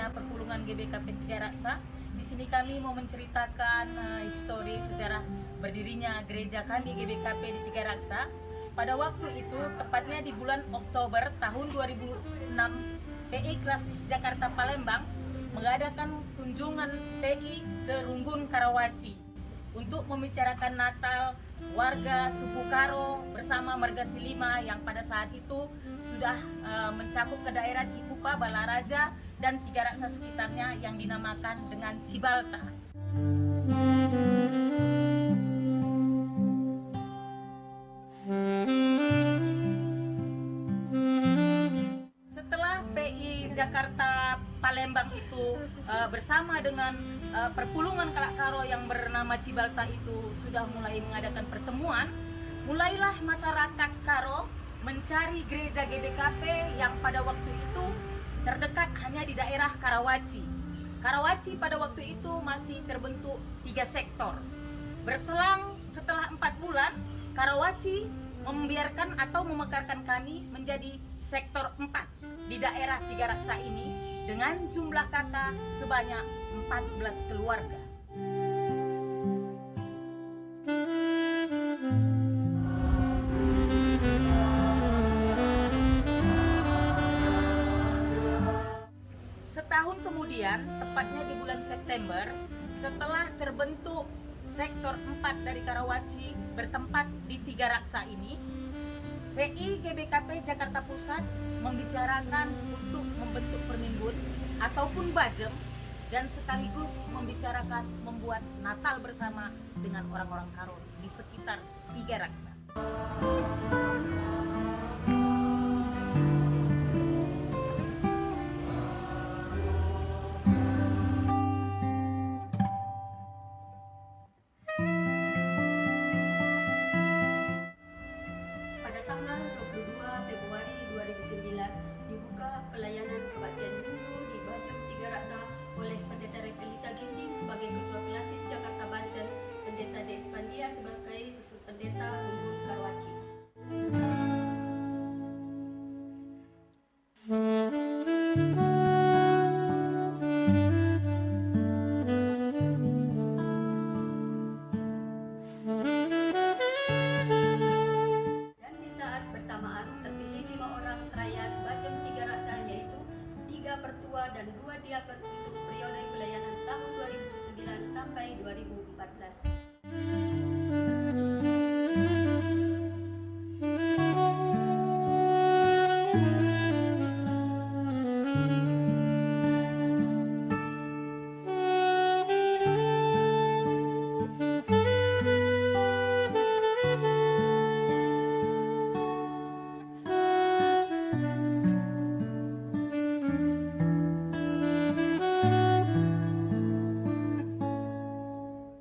Pembina Perpulungan GBKP Tiga Raksa. Di sini kami mau menceritakan histori sejarah berdirinya gereja kami GBKP di Tiga Raksa. Pada waktu itu, tepatnya di bulan Oktober tahun 2006, PI Klasis Jakarta Palembang mengadakan kunjungan PI ke Runggun Karawaci untuk membicarakan Natal warga suku Karo bersama Marga Silima yang pada saat itu sudah mencakup ke daerah Cikupa, Balaraja, dan Tiga Raksa sekitarnya yang dinamakan dengan Cibalta. Setelah PI Jakarta Palembang itu bersama dengan perpulungan Kalak Karo yang bernama Cibalta itu sudah mulai mengadakan pertemuan, mulailah masyarakat Karo mencari gereja GBKP yang pada waktu itu terdekat hanya di daerah Karawaci. Karawaci pada waktu itu masih terbentuk 3 sektor. Berselang setelah 4 bulan, Karawaci membiarkan atau memekarkan kami menjadi sektor 4 di daerah Tiga Raksa ini dengan jumlah kakak sebanyak 14 keluarga. Setahun kemudian, tepatnya di bulan September, setelah terbentuk sektor 4 dari Karawaci bertempat di Tiga Raksa ini, PI GBKP Jakarta Pusat membicarakan untuk membentuk permimbun ataupun bajem dan sekaligus membicarakan membuat Natal bersama dengan orang-orang Karo di sekitar Tiga Raksa. Pada tanggal 22 Februari 2009 dibuka pelayanan kebaktian minggu di Bajem Tiga Raksa oleh Pendeta Repelita Ginting sebagai Ketua Klasis Jakarta Banten, Pendeta Despandia sebagai Pendeta Runggun Karawaci. Dan di saat bersamaan terpilih 5 orang serayat Bajem Tiga Raksa, yaitu 3 pertua dan 2 diakon untuk periode pelayanan tahun 2009 sampai 2014.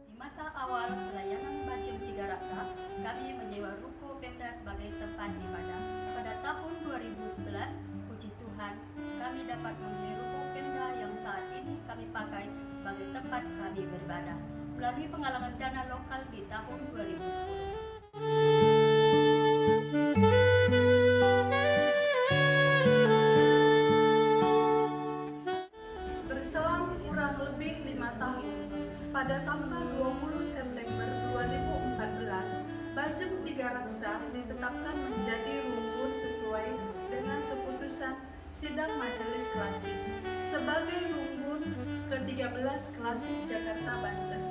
Di masa awal pelayanan Bajem Tiga Raksa, kami menyewa ruko Pemda sebagai tempat ibadah. Pada tahun 2011, puji Tuhan, kami dapat membeli ruko Pemda yang saat ini kami pakai sebagai tempat kami beribadah melalui penggalangan dana lokal di tahun 2010. Berselang kurang lebih 5 tahun, pada tanggal 20 September 2014, Bajem Tiga Raksa ditetapkan menjadi runggun sesuai dengan keputusan Sidang Majelis Klasis sebagai runggun ke-13 Klasis Jakarta Banten.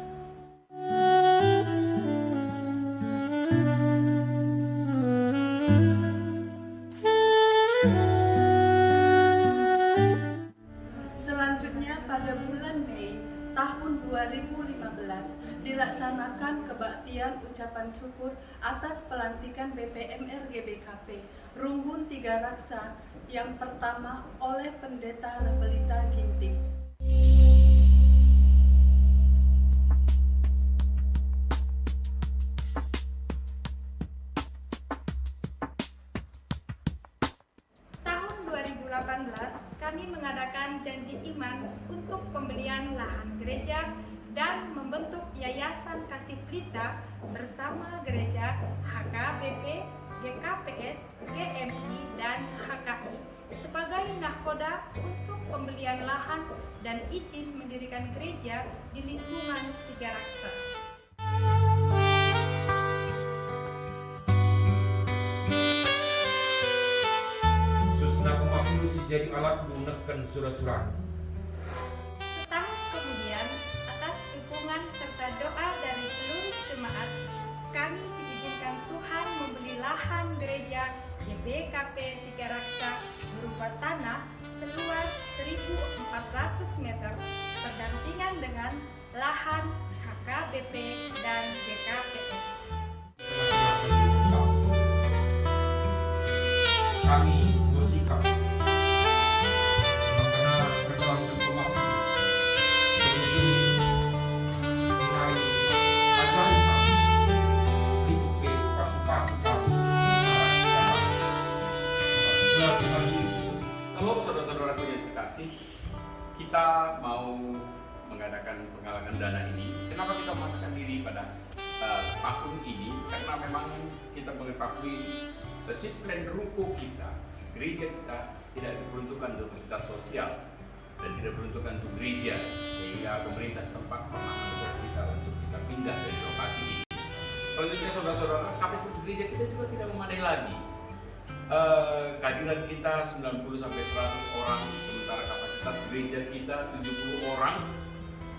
Selanjutnya pada bulan Mei tahun 2015 dilaksanakan kebaktian ucapan syukur atas pelantikan BPMR GBKP Runggun Tiga Raksa yang pertama oleh Pendeta Repelita Ginting. Tahun 2018 kami mengadakan janji iman untuk pembelian lahan gereja dan membentuk Yayasan Kasih Pelita bersama gereja HKBP, GKPS, GMI, dan HKI sebagai nahkoda untuk pembelian lahan dan izin mendirikan gereja di lingkungan Tiga Raksa. Susna kumakulu si jadi alat menekan surah-surah. Setahun kemudian, atas dukungan serta doa dari seluruh jemaat, kami diizinkan Tuhan membeli lahan gereja GBKP Tiga Raksa berupa tanah seluas 1.400 meter berdampingan dengan lahan HKBP dan GKPS. Kami bersikap karena berdalam kemakmur menuju sinari Atlanta dibuke pasu-pasu kami setelah Tuhan Yesus. Halo saudara-saudaraku yang terkasih, kita mau mengadakan penggalangan dana ini. Kenapa kita memasukkan diri pada tahun ini? Karena memang kita mengetahui disiplin ruko kita, gereja kita tidak diperuntukkan untuk aktivitas sosial dan tidak diperuntukkan untuk gereja, sehingga pemerintah setempat pernah mendorong kita untuk kita pindah dari lokasi ini. Selanjutnya saudara-saudara, kapasitas gereja kita juga tidak memadai lagi. Kehadiran kita 90 sampai 100 orang, sementara kapasitas gereja kita 70 orang,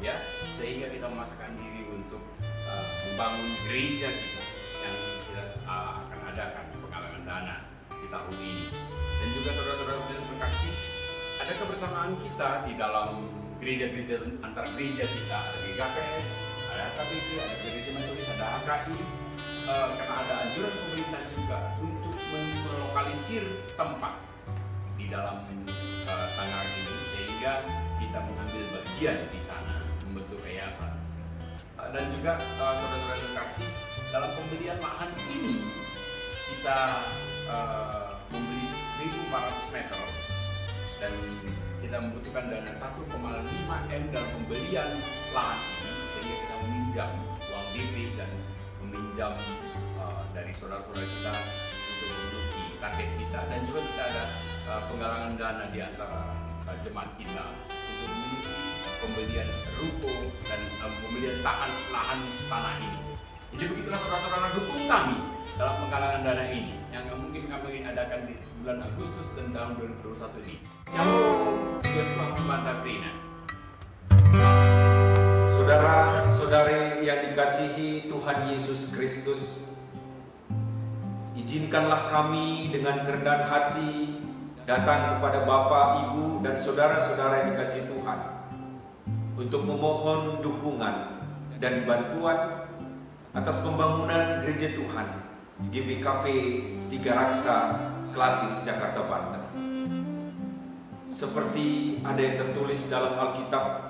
ya, sehingga kita memasakkan diri untuk membangun gereja kita yang kita akan adakan penggalangan dana di tahun ini. Dan juga saudara-saudara yang terkasih, ada kebersamaan kita di dalam gereja-gereja antar gereja kita, ada GKPS, ada HKBP, ada gereja metodis, ada HKI, karena ada anjuran pemerintah juga untuk melokalisir tempat di dalam tanah ini, sehingga kita mengambil bagian di sana membentuk yayasan. Dan juga saudara-saudara yang terkasih, dalam pembelian lahan ini kita membeli 1.400 meter dan kita membutuhkan dana 1,5 M dalam pembelian lahan ini, sehingga kita meminjam uang DP dan meminjam dari saudara-saudara kita untuk memenuhi target kita, dan juga kita ada penggalangan dana di antara jemaat kita untuk memenuhi pembelian ruko dan pembelian lahan tanah ini. Jadi begitulah saudara-saudara, dukung kami dalam penggalangan dana ini yang mungkin kami adakan di bulan Agustus dan tahun 2021 ini. Shalom, Tuhan membantu Rina. Saudara-saudari yang dikasihi Tuhan Yesus Kristus, izinkanlah kami dengan kerendahan hati datang kepada Bapak, Ibu, dan saudara-saudara yang dikasihi Tuhan untuk memohon dukungan dan bantuan atas pembangunan gereja Tuhan GBKP Tiga Raksa Klasis Jakarta Banten. Seperti ada yang tertulis dalam Alkitab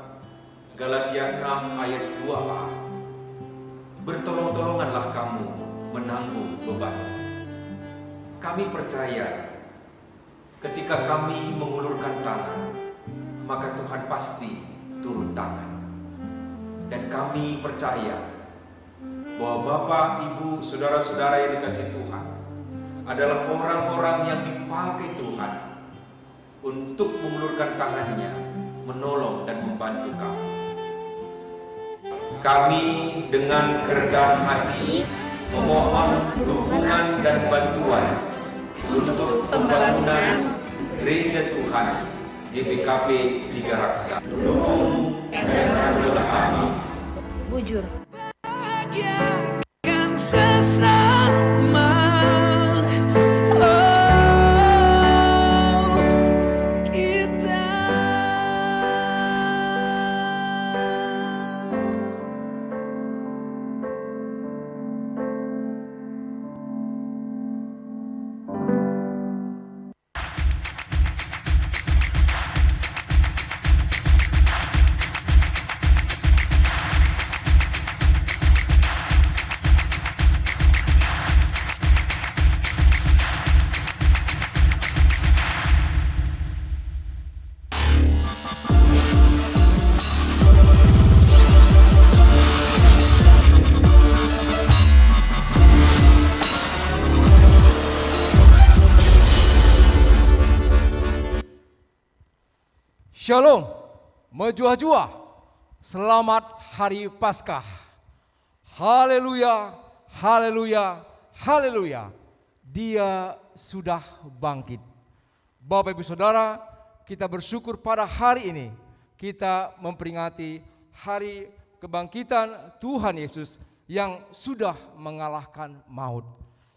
Galatia 6 ayat 2a, bertolong-tolonganlah kamu menanggung beban. Kami percaya ketika kami mengulurkan tangan, maka Tuhan pasti turun tangan. Dan kami percaya bahwa Bapak, Ibu, saudara-saudara yang dikasihi Tuhan adalah orang-orang yang dipakai Tuhan untuk mengulurkan tangannya, menolong dan membantu kami. Kami dengan kerendahan hati memohon dukungan dan bantuan untuk pembangunan gereja Tuhan GBKP Tiga Raksa. Dukung dan doa kami. Bujur. Bahagiakan sesama. Shalom, Mejuah-juah, selamat hari Paskah. Haleluya, haleluya, haleluya. Dia sudah bangkit. Bapak Ibu Saudara, kita bersyukur pada hari ini kita memperingati hari kebangkitan Tuhan Yesus yang sudah mengalahkan maut.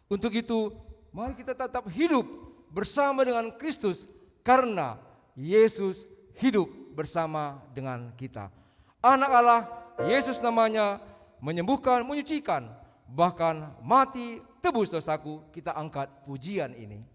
Untuk itu, mari kita tetap hidup bersama dengan Kristus karena Yesus hidup bersama dengan kita. Anak Allah, Yesus namanya, menyembuhkan, menyucikan, bahkan mati tebus dosaku. Kita angkat pujian ini.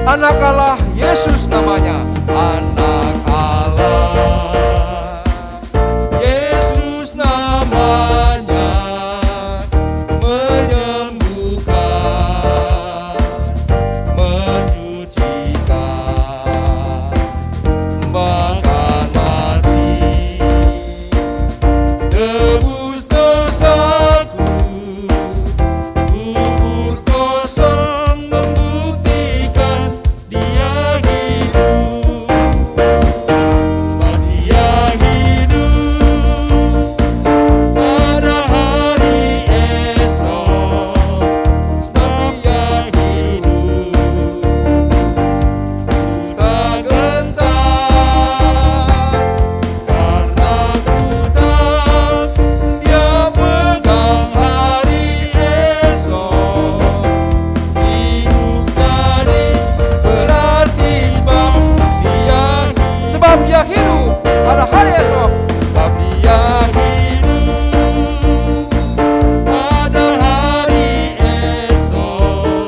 Anak Allah, Yesus namanya. Anak Allah, Yesus namanya, menyembuhkan, menyucikan, bahkan mati, tebus dosaku, kubur kosong membuktikan Dia hidup, sebab Dia hidup pada hari esok, sebab Dia hidup, ku tak gentar karena ku tahu Dia pegang hari esok. Hidup tadi berarti sebab Dia hidup pada hari esok, sebab Dia hidup pada hari esok,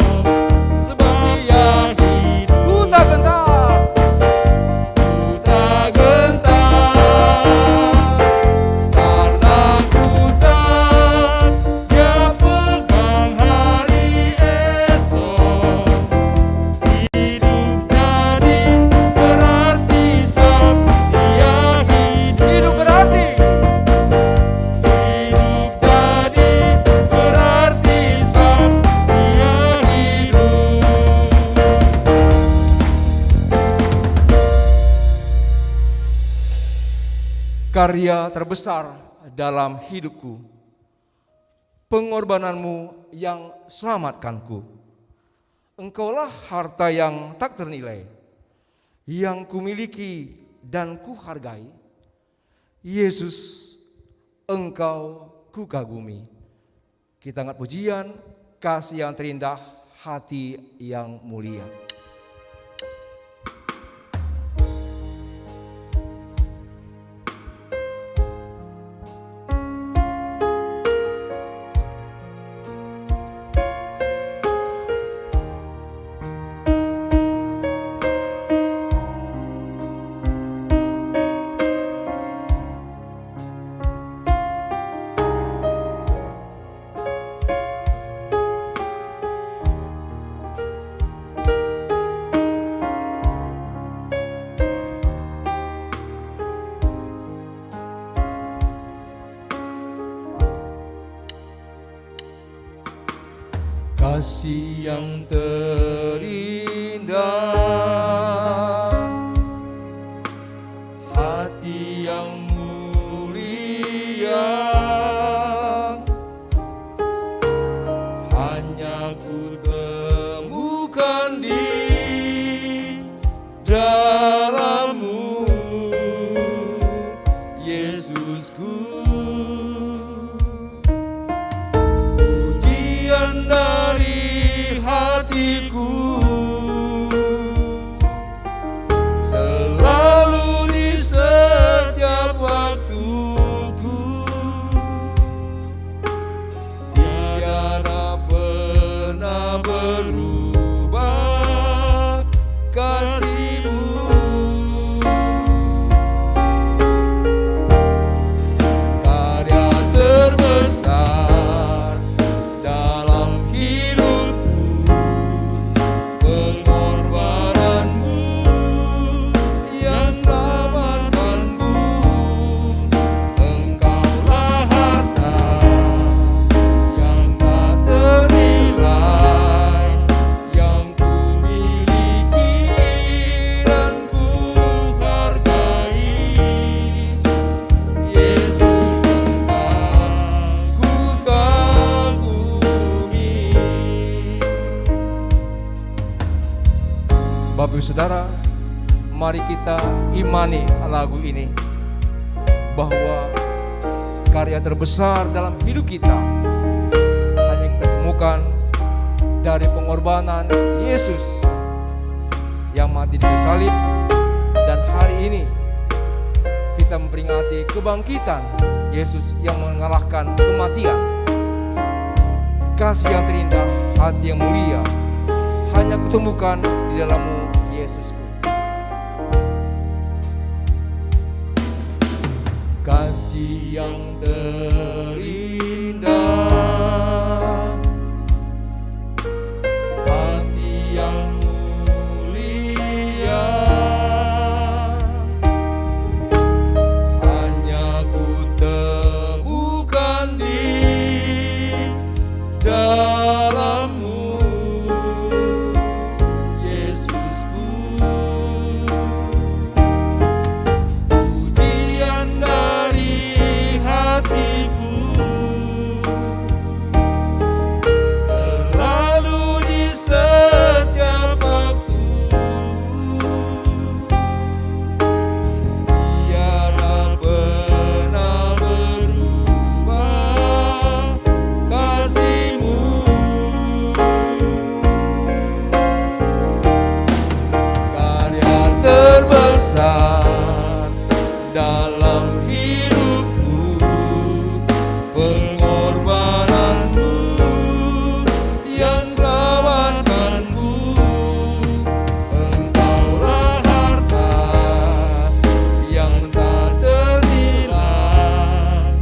sebab Dia hidup. Ku tak gentar, ku tak gentar karena ku tahu Dia pegang hari esok. Hidup tadi berarti sebab Dia hidup. Hidup berarti. Hidup tadi berarti sebab Dia hidup. Karya terbesar dalam hidupku, pengorbananmu yang selamatkanku. Engkaulah harta yang tak ternilai, yang kumiliki dan kuhargai. Yesus, Engkau kukagumi. Kita angkat pujian, kasih yang terindah, hati yang mulia. Kasih yang terindah, hati yang mulia, hanya ku temukan di dalam-Mu, Yesusku. Pujian dari hatiku selalu di setiap waktuku, tiada pernah berubah kasih-Mu. Karya terbesar dalam hidupku, pengorbananmu yang selamatkanku. Engkaulah harta yang tak ternilai, yang kumiliki dan kuhargai. Yesus, Engkau kagumi. Bapak Ibu Saudara, mari kita imani lagu ini, bahwa karya terbesar dalam hidup kita hanya kita temukan dari pengorbanan Yesus yang mati di kayu salib. Dan hari ini kita memperingati kebangkitan Yesus yang mengalahkan kematian. Kasih yang terindah, hati yang mulia, hanya kutemukan di dalam-Mu, Yesusku. Kasih yang terindah, hati yang mulia, hanya kutemukan di dalam-Mu, Yesusku. Pujian dari hatiku selalu di setiap waktuku, tiada pernah berubah kasih-Mu. Karya terbesar dalam hidupku, pengorbananmu yang selamatkanku. Engkaulah harta yang tak ternilai,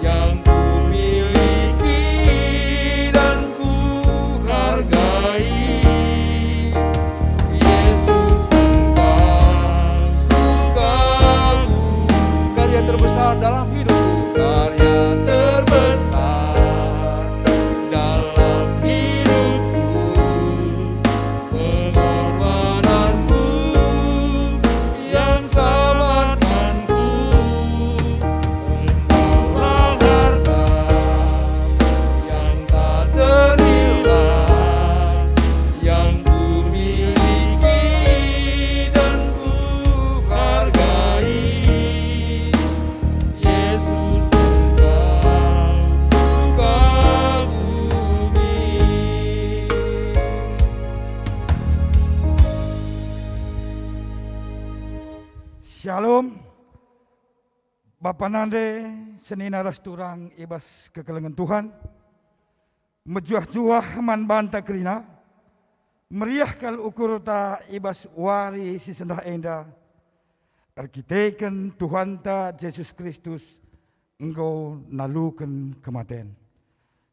yang kumiliki dan kuhargai. Yesus, Engkau kagumi. Karya terbesar dalam hidupku, karya terbesar dalam hidupku, pengorbananmu yang selamatkanku. Engkaulah harta yang tak ternilai, yang Shalom. Bapa nande senina rasturang ibas kekelengan Tuhan. Mejuah-juah man banta kerina. Meriah kal ukur ta ibas wari si sendah enda. Arkiteken Tuhan ta Yesus Kristus engkau nalukan kematian.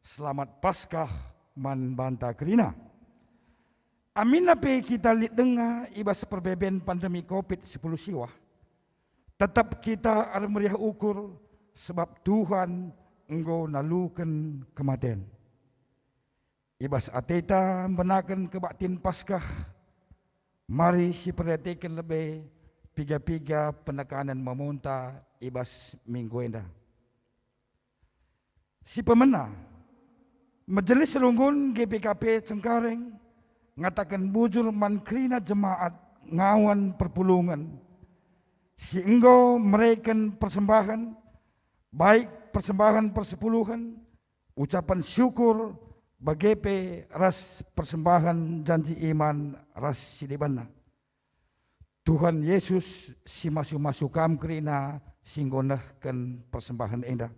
Selamat Paskah man banta kerina. Amin nape kita lihat dengar ibas perbeben pandemi COVID-10 siwa. Tetap kita ada meriah ukur sebab Tuhan engkau nalukan kematian. Ibas ateta menakan kebaktin Paskah. Mari si perhatikan lebih piga-piga penekanan memonta ibas minggu enda. Si pemena Majelis Runggun GPKP Cengkareng ngatakan bujur mankrina jemaat ngawan perpulungan. Si engkau mereken persembahan, baik persembahan persepuluhan, ucapan syukur, bagepe ras persembahan janji iman ras sidibana. Tuhan Yesus si masuk-masuk kam kerina singgonahkan persembahan enda.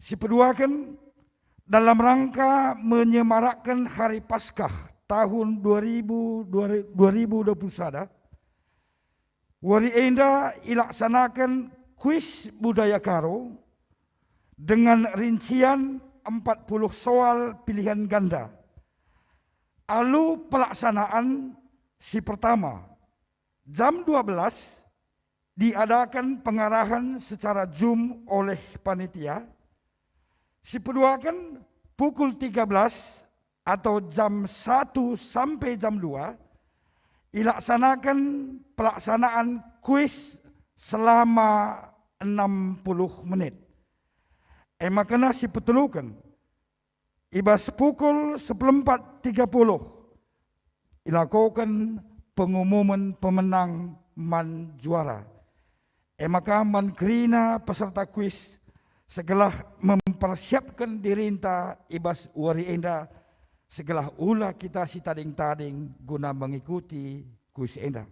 Si peduakan dalam rangka menyemarakkan hari Paskah tahun 2021, wari enda ilaksanakan kuis budaya Karo dengan rincian 40 soal pilihan ganda. Alu pelaksanaan si pertama, jam 12 diadakan pengarahan secara Zoom oleh panitia. Si peduakan pukul 13 atau jam 1 sampai jam 2 ilaksanakan pelaksanaan kuis selama 60 menit. Makanya si petulukan ibas pukul 14.30 ilakukan pengumuman pemenang man juara. Maka man kerina peserta kuis segelah mempersiapkan dirinta ibas wari enda segelah ulah kita si tading-tading guna mengikuti kuis enda.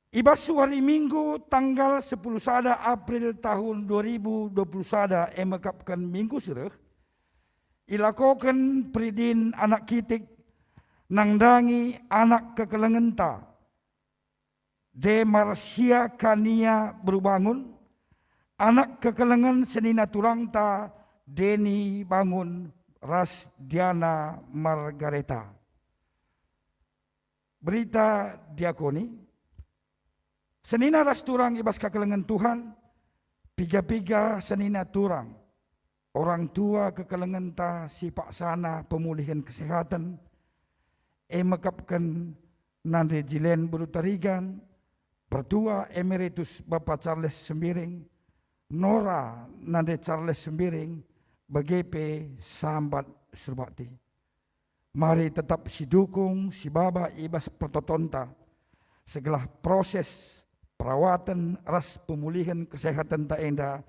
Ibas wari Minggu tanggal 10 sada April tahun 2021 emekapkan Minggu sereh ilakokan peridin anak kitik nangdangi anak kekelengenta De Marsia Kania Berbangun, anak kekelengan senina turangta Deni Bangun ras Diana Margareta. Berita diakoni, senina ras turang ibas kekelengan Tuhan, piga-piga senina turang, orang tua kekelengan ta si paksana pemulihan kesehatan, mekapkan Nande Jilen Berutarigan, Pertua Emeritus Bapak Charles Sembiring, Nora Nande Charles Sembiring, Bagepe Sambat Surbakti. Mari tetap si dukung si baba ibas pertotonta segelah proses perawatan ras pemulihan kesehatan taenda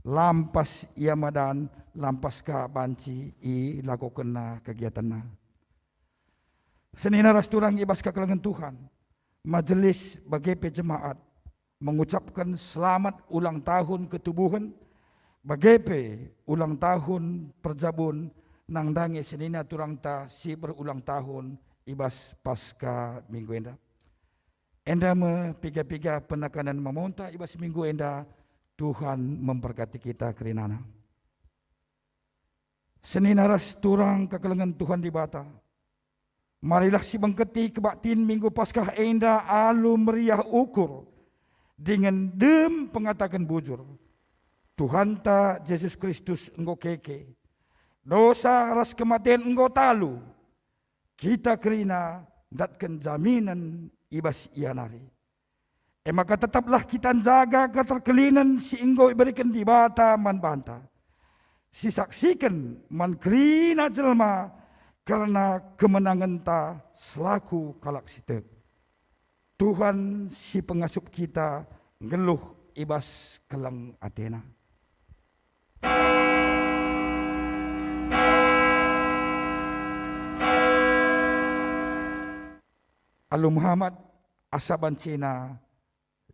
lampas iamadan lampas ka banci i lakukan kegiatanna. Senina ras turang ibas kekelengan Tuhan, majelis bagepe jemaat mengucapkan selamat ulang tahun ketubuhan bagepe ulang tahun perjabun nangdangi senina turangta si berulang tahun ibas pasca minggu enda. Enda me piga-piga penekanan memonta ibas minggu enda, Tuhan memberkati kita kerinana. Senina ras turang kekelengan Tuhan di bata. Marilah si bangketi kebaktin minggu Paskah enda alu meriah ukur dengan dem pengatakan bujur. Tuhan ta Yesus Kristus engkau keke. Dosa ras kematian engkau talu. Kita kerina datkan jaminan ibas ianari. Maka tetaplah kita jaga keterkelinan si engkau berikan di bata man banta. Si saksikan man kerina jelma karena kemenangan ta selaku kalak sitep. Tuhan si pengasup kita ngeluh ibas kelang Athena. Alu Muhammad asaban cina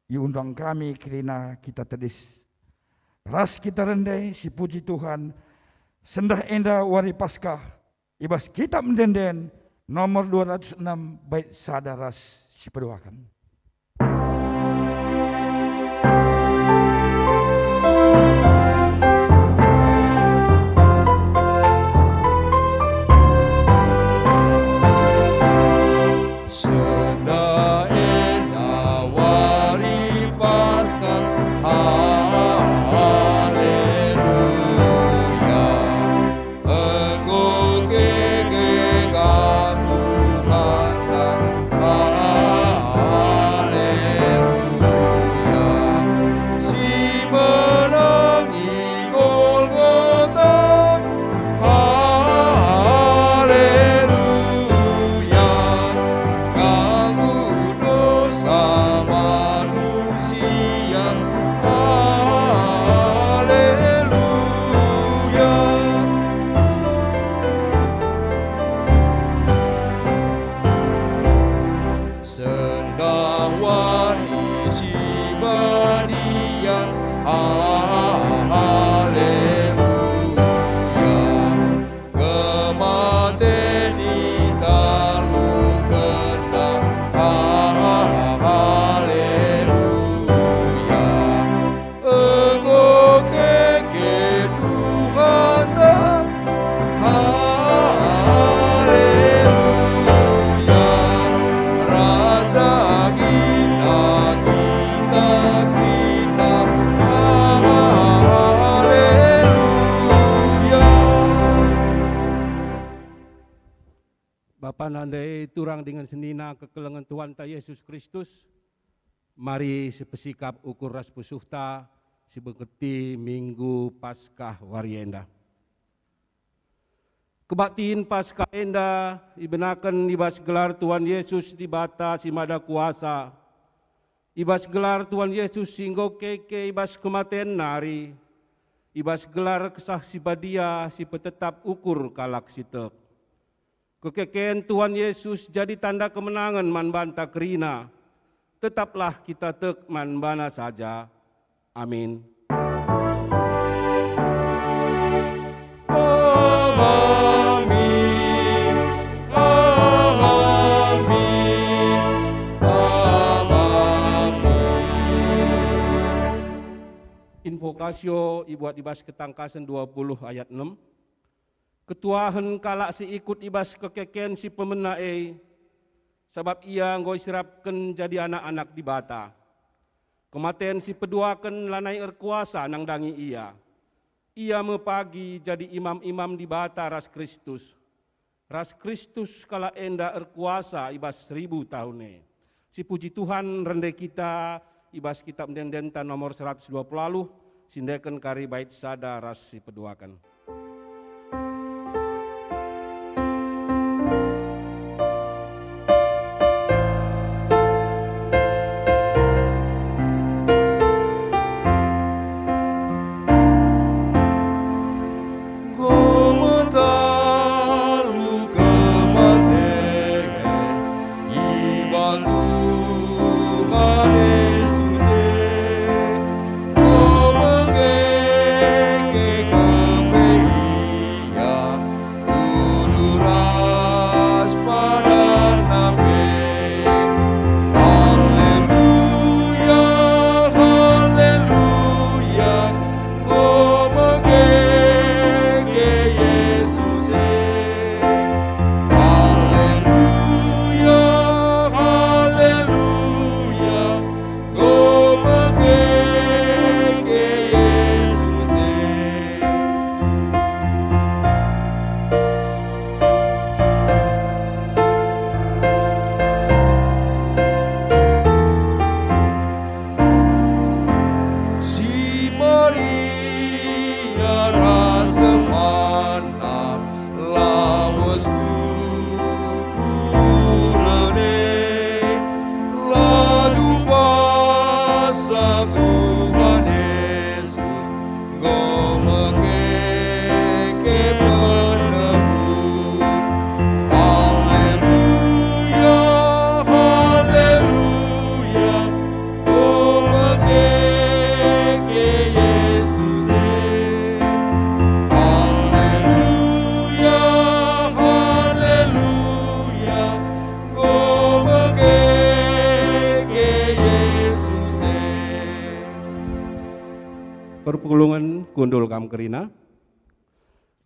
iundang kami kirina kita tedis ras kita rendai si puji Tuhan sendah endah wari Paskah ibas kita mendenden nomor 206 bait sadaras si pedoakan. Nandai turang dengan senina kekelengan Tuhan ta Yesus Kristus. Mari sepesikap ukur ras pesuhta sebeketi Minggu Paskah Warienda. Kebaktiin Paskah enda ibenakan ibas gelar Tuhan Yesus di bata si mada kuasa. Ibas gelar Tuhan Yesus singgo keke ibas kematian nari. Ibas gelar kesah si badia si petetap ukur kalak sitek. Kekeken Tuhan Yesus jadi tanda kemenangan man banta kerina. Tetaplah kita tek man bana saja. Amin. Amin. Amin. Amin. Invokasio ibuat ibas ketangkasan 20 ayat 6. Ketuahan kalak si ikut ibas kekeken si pemenae, sebab ia ngoi sirapkan jadi anak-anak di bata. Kematian si peduakan lanai erkuasa nang dangi ia. Ia mepagi jadi imam-imam di bata ras Kristus. Ras Kristus kala enda erkuasa ibas 1000 tahun. Si puji Tuhan rende kita ibas kitab mendendenta nomor 120 lalu, sindekan kari bait sada ras si peduakan. perpulungan gundul kam kerina.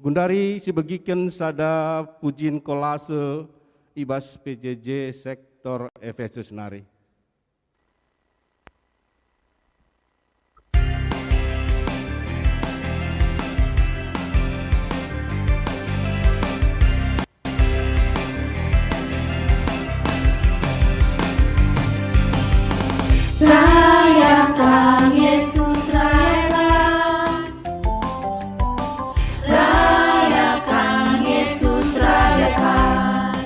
Gundari sibagikan sada pujin kolase ibas PJJ sektor Efesus nari. Rayakan Yesus, rayakan. Rayakan Yesus, rayakan.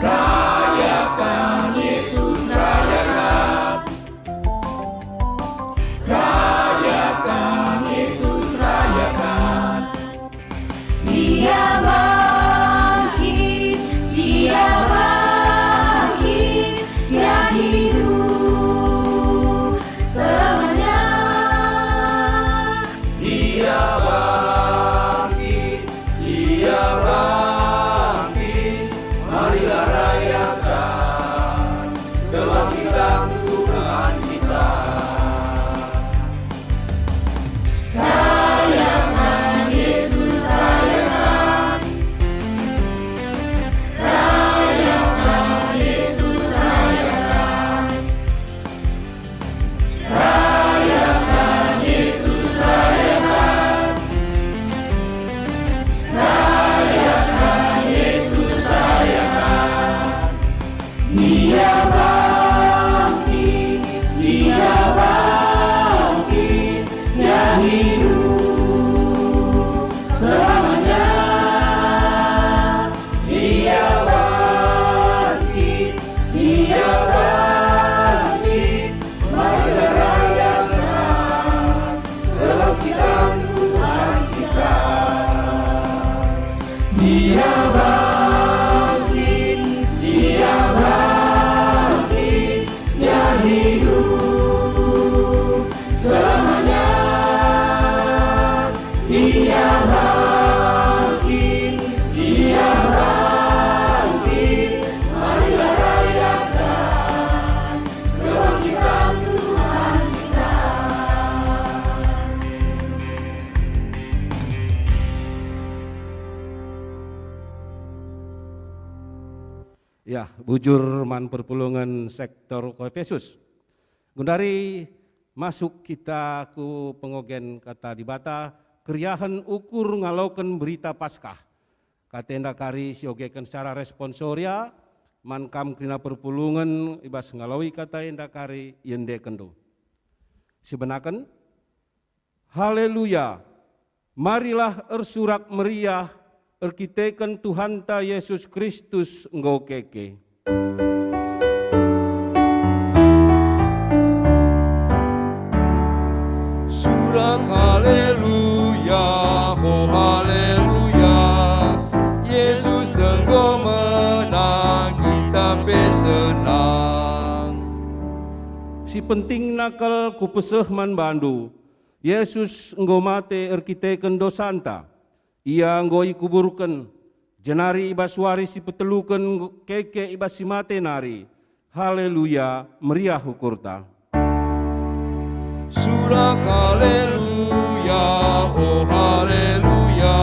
Rayakan Yesus, rayakan. Rayakan Yesus, rayakan. Dia bangkit, dia bangkit, dia hidup selamanya. Dia bangkit, marilah rayakan kebangkitan Tuhan kita. Rayakan Yesus, rayakan. Rayakan Yesus, rayakan. Rayakan Yesus, rayakan. Rayakan Yesus, rayakan. Dia bangkit, dia bangkit, dia hidup selamanya. Dia bangkit, marilah rayakan kebangkitan Tuhan kita. Dia bangkit, dia hidup selamanya. Dia bangkit, marilah rayakan kebangkitan Tuhan kita. Ya, bujur man perpulungan sektor Efesus. Gundari masuk kita ku pengogen kata dibata keriahan ukur ngalaukan berita Paskah. Katenda kari siogekan secara responsoria man kam krina perpulungan ibas ngalawi kata enda kari yende kendo. Sebenakan haleluya. Marilah ersurak meriah erkiteken Tuhan ta Yesus Kristus engkau keke. Surak haleluya, oh haleluya. Yesus engkau menang, kita pesenang. Si penting nakal kupeseh man bandu. Yesus engkau mate erkiteken dosanta. Ia engkau ikuburkan. Jenari ibas waris si petelukan keke ibas si mate nari. Haleluya, meriah ukurta. Surak haleluya, oh haleluya.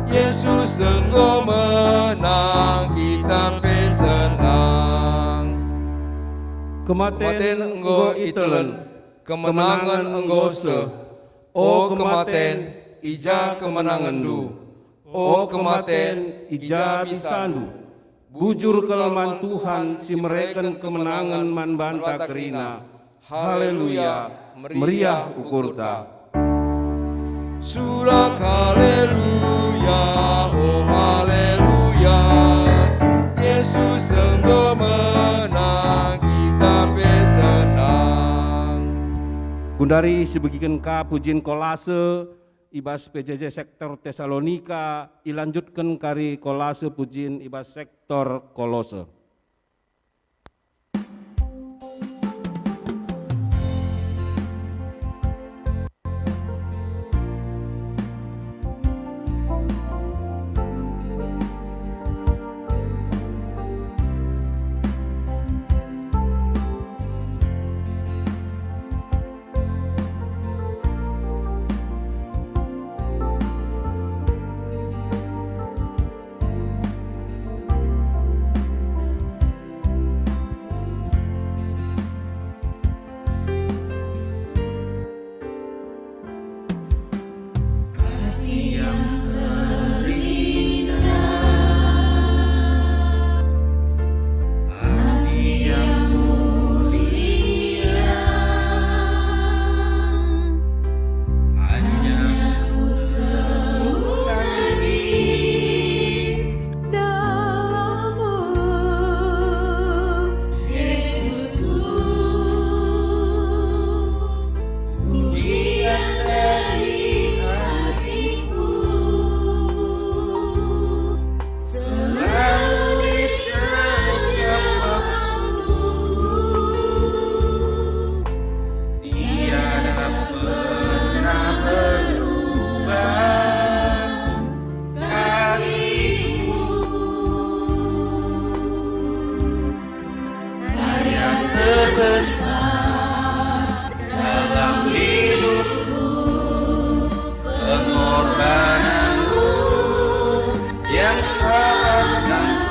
Yesus engkau menang, kita pesenang. Kematen engkau itelen, kemenangan engkau se. O kematen, ija kemenangan du. O kematen, ija bisandu. Bujur kelemahan Tuhan si mereken kemenangan man banta kerina. Haleluya, meriah ukurta. Surak haleluya, oh haleluya. Yesus engkau menang, kita pesenang. Gundari sebagian ka pujin kolase ibas PJJ sektor Tesalonika ilanjutkan kari kolase pujin ibas sektor Kolose. terbesar dalam hidupku, pengorbananmu yang seakan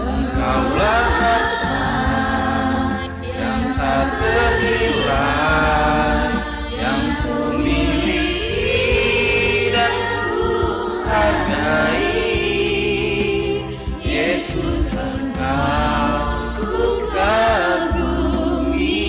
Engkaulah harta yang tak ternilai, yang ku miliki dan ku hargai. Yesus, Engkau ku kagumi.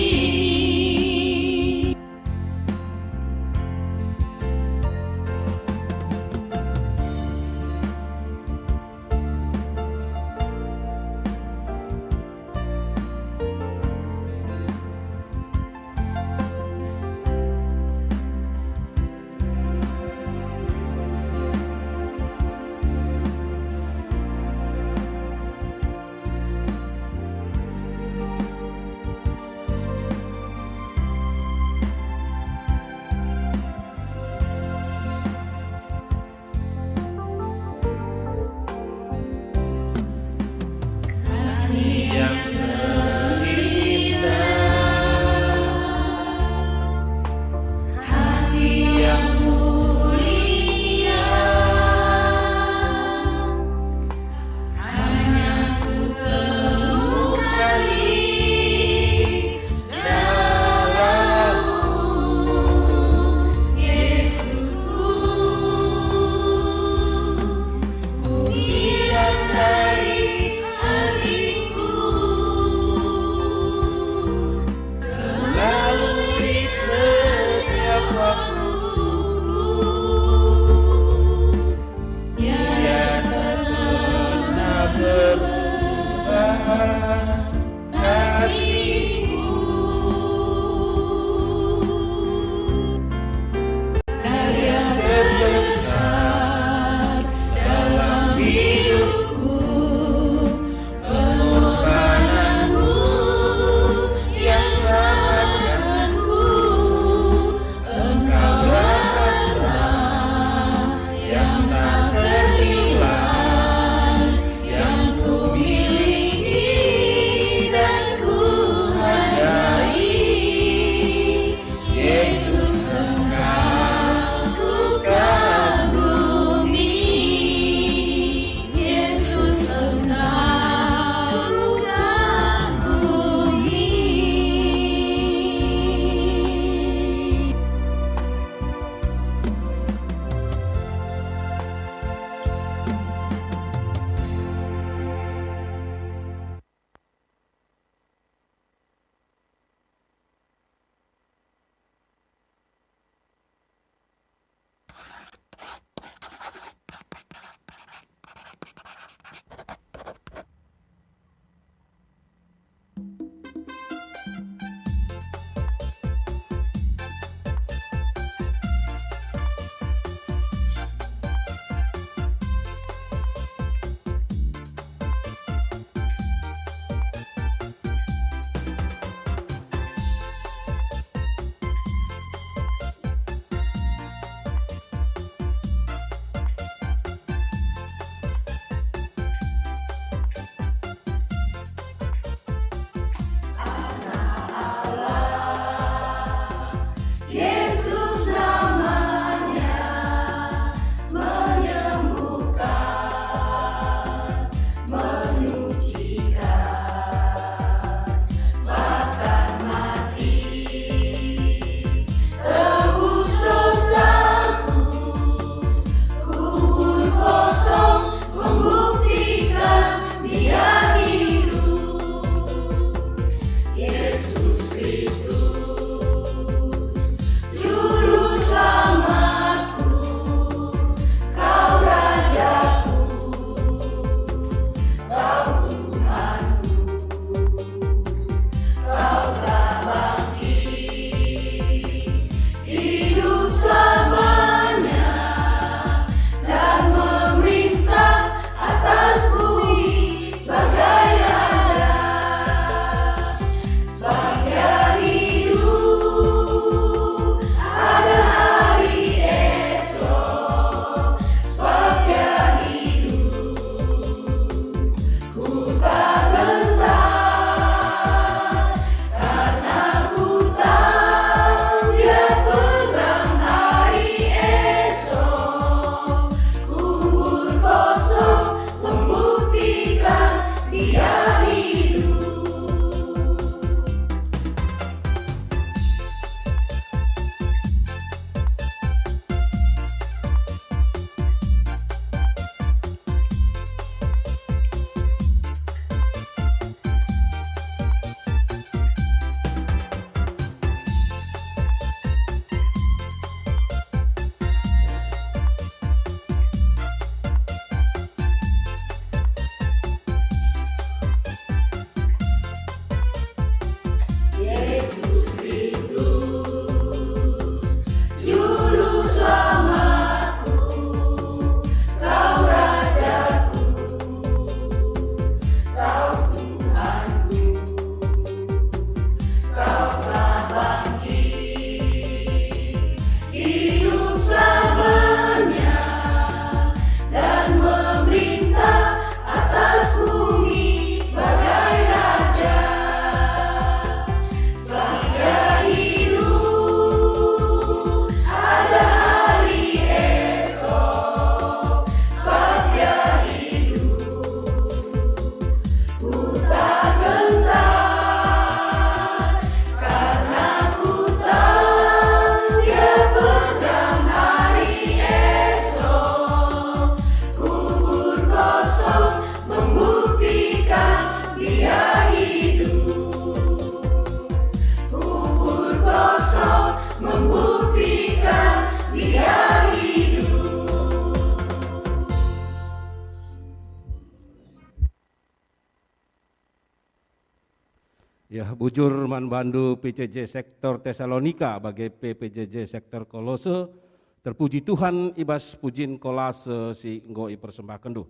Kasih yang terindah, hati yang mulia, hanya ku temukan di dalammu, Yesusku. Pujian dari hatiku Ya, bujur manbandu PJJ sektor Tesalonika bagi PPJJ sektor Kolose, terpuji Tuhan ibas pujin kolase si nggoi persembahkan du.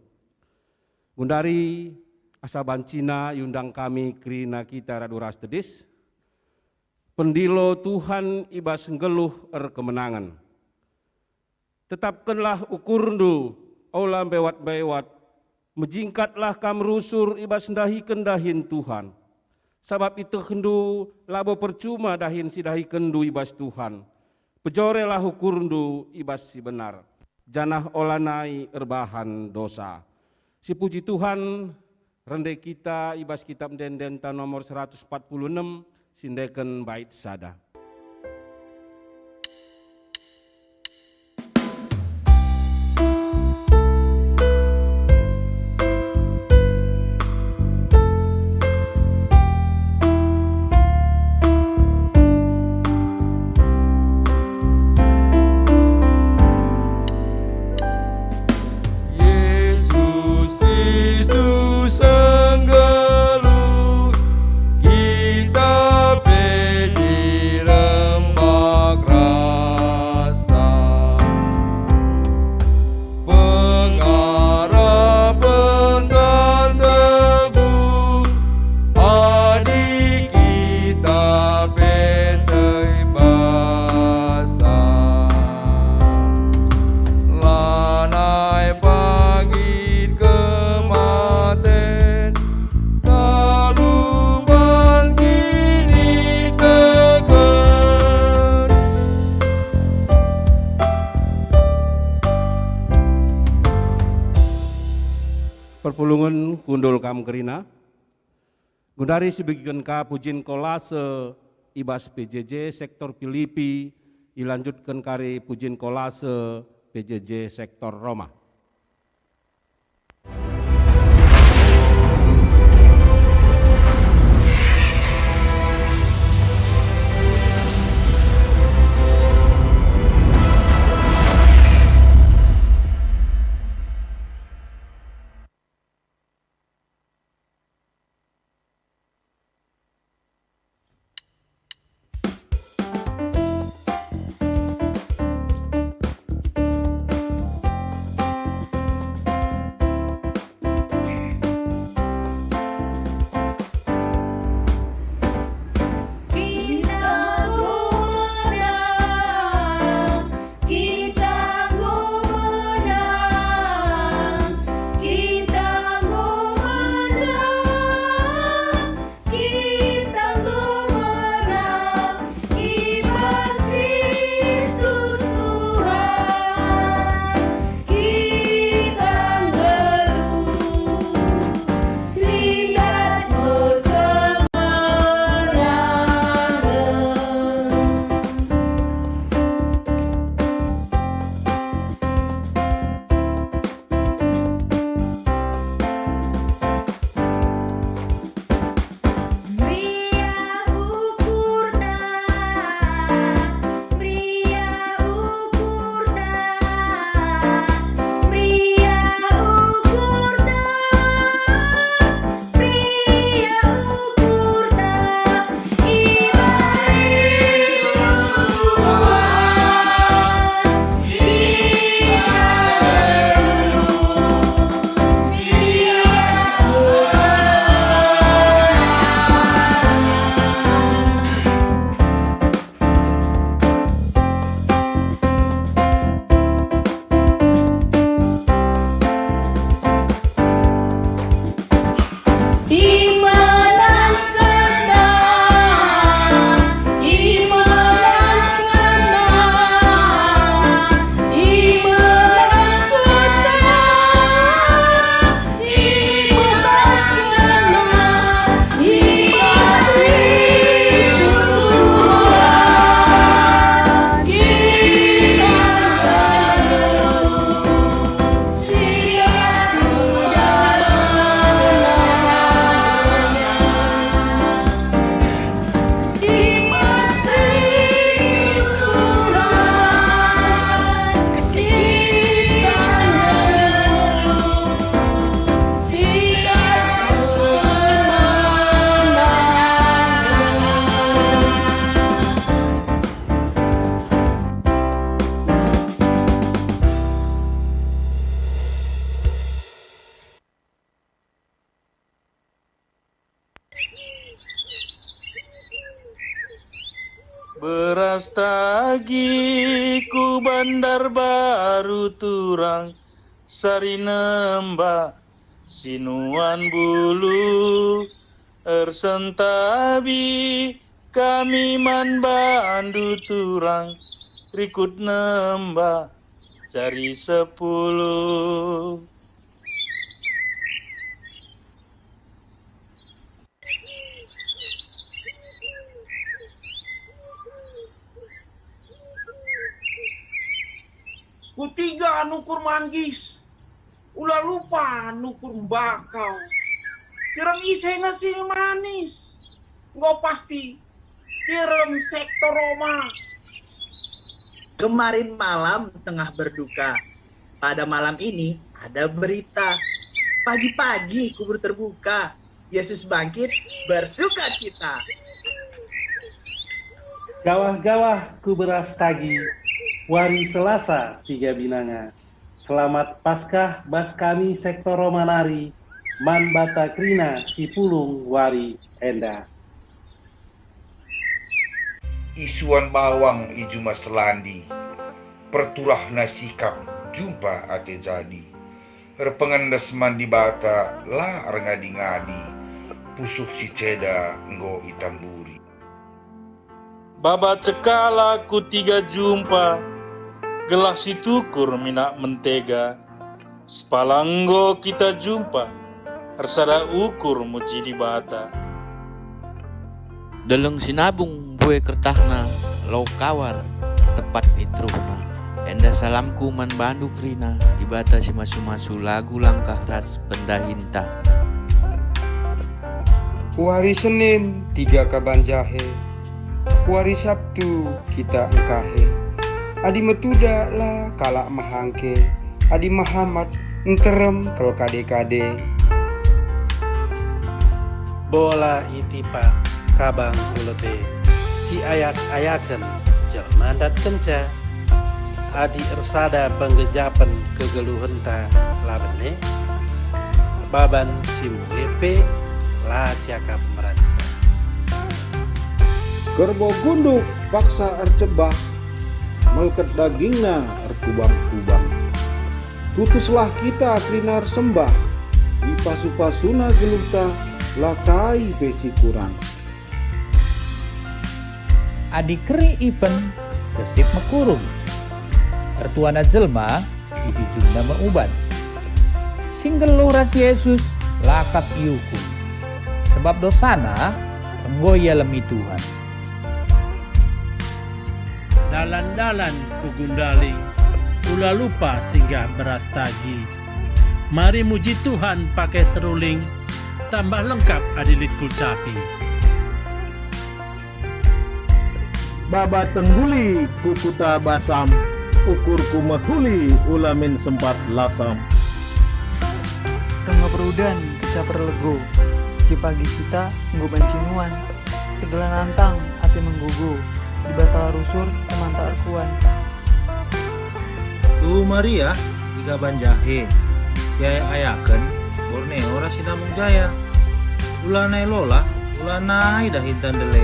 Gundari asa bancina yundang kami krina kita raduras tedis, pendilo Tuhan ibas ngeluh kemenangan. Tetapkanlah ukurndu aulam bewat-bewat, mejingkatlah kam rusur ibas ndahi kendahin Tuhan. Sabab itu hendu labo percuma dahin si dahi kendu ibas Tuhan. Pejorelah ukurndu ibas si benar. Janah olanai erbahan dosa. Si puji Tuhan rende kita ibas kitab dendenta nomor 146 sindeken bait sada. Perpulungan kundul kam kerina, gundari sibigikan ka pujin kolase ibas PJJ sektor Filipi, dilanjutkan kari pujin kolase PJJ sektor Roma. Beras tagi ku Bandar Baru Turang Sari Nembak Sinuan Bulu Ersentabi kami man Bandu Turang Rikut Nembak Cari 10. Kutiga nukur manggis, ulah lupa nukur bakau. Tiram isai nasi manis, nggak pasti tiram sektor Roma. Kemarin malam tengah berduka, pada malam ini ada berita. Pagi-pagi kubur terbuka, Yesus bangkit bersuka cita. Gawah-gawah ku beras tagi, Wari Selasa 3 Binanga. Selamat Paskah bas kami sektor Romanari, Man Bata Krina Sipulung Wari Enda. Isuan bawang ijuma selandi, perturah nasikap jumpa ate jadi. Repengendes mandi bata la ngadi-ngadi, pusuh si ceda nggo hitam duri. Baba cekala ku 3 jumpa, gelah si tukur minak mentega. Sepalanggo kita jumpa, Ersada ukur muji di bata. Deleng sinabung bue kertahna, lau kawar tepat itruhna. Enda salamku man Bandu Krina, di bata si masu-masu lagu langkah ras pendahinta. Hari Senin 3 kaban jahe, hari Sabtu kita engkahe. Adi metuda lah kalak mahangke, adi Muhammad enterem kel kade-kade. Bola itipa kabang kulete, si ayak-ayaken jelmandat kenca. Adi ersada penggejapan kegeluhenta labene, baban simuepe la siakap meransa. Kerbau gunduk paksa ercebah, melket dagingna erkubang-kubang. Tutuslah kita krinar sembah, di pasu-pasuna gelukta lakai besi kurang. Adi keri ipen kesip mekurung, ertuana jelma idijungna meuban. Singgel luras Yesus lakap iuku, sebab dosana penggoya lemi Tuhan. Dalan-dalan kugundaling, ulah lupa singgah beras tagi. Mari muji Tuhan pakai seruling, tambah lengkap adilit kulcapi. Baba tengguli kukuta basam, ukurku mahuli ulamin sempat lasam. Tengah perudan kecaper lego, di pagi kita nggoban cinuan, segala nantang api menggugu, di batala rusur temanta arkuan. Maria di gaban jahe, siaya ayaken Borneo rasi namung jaya. Ulanai lola, ulanai dahintan dele,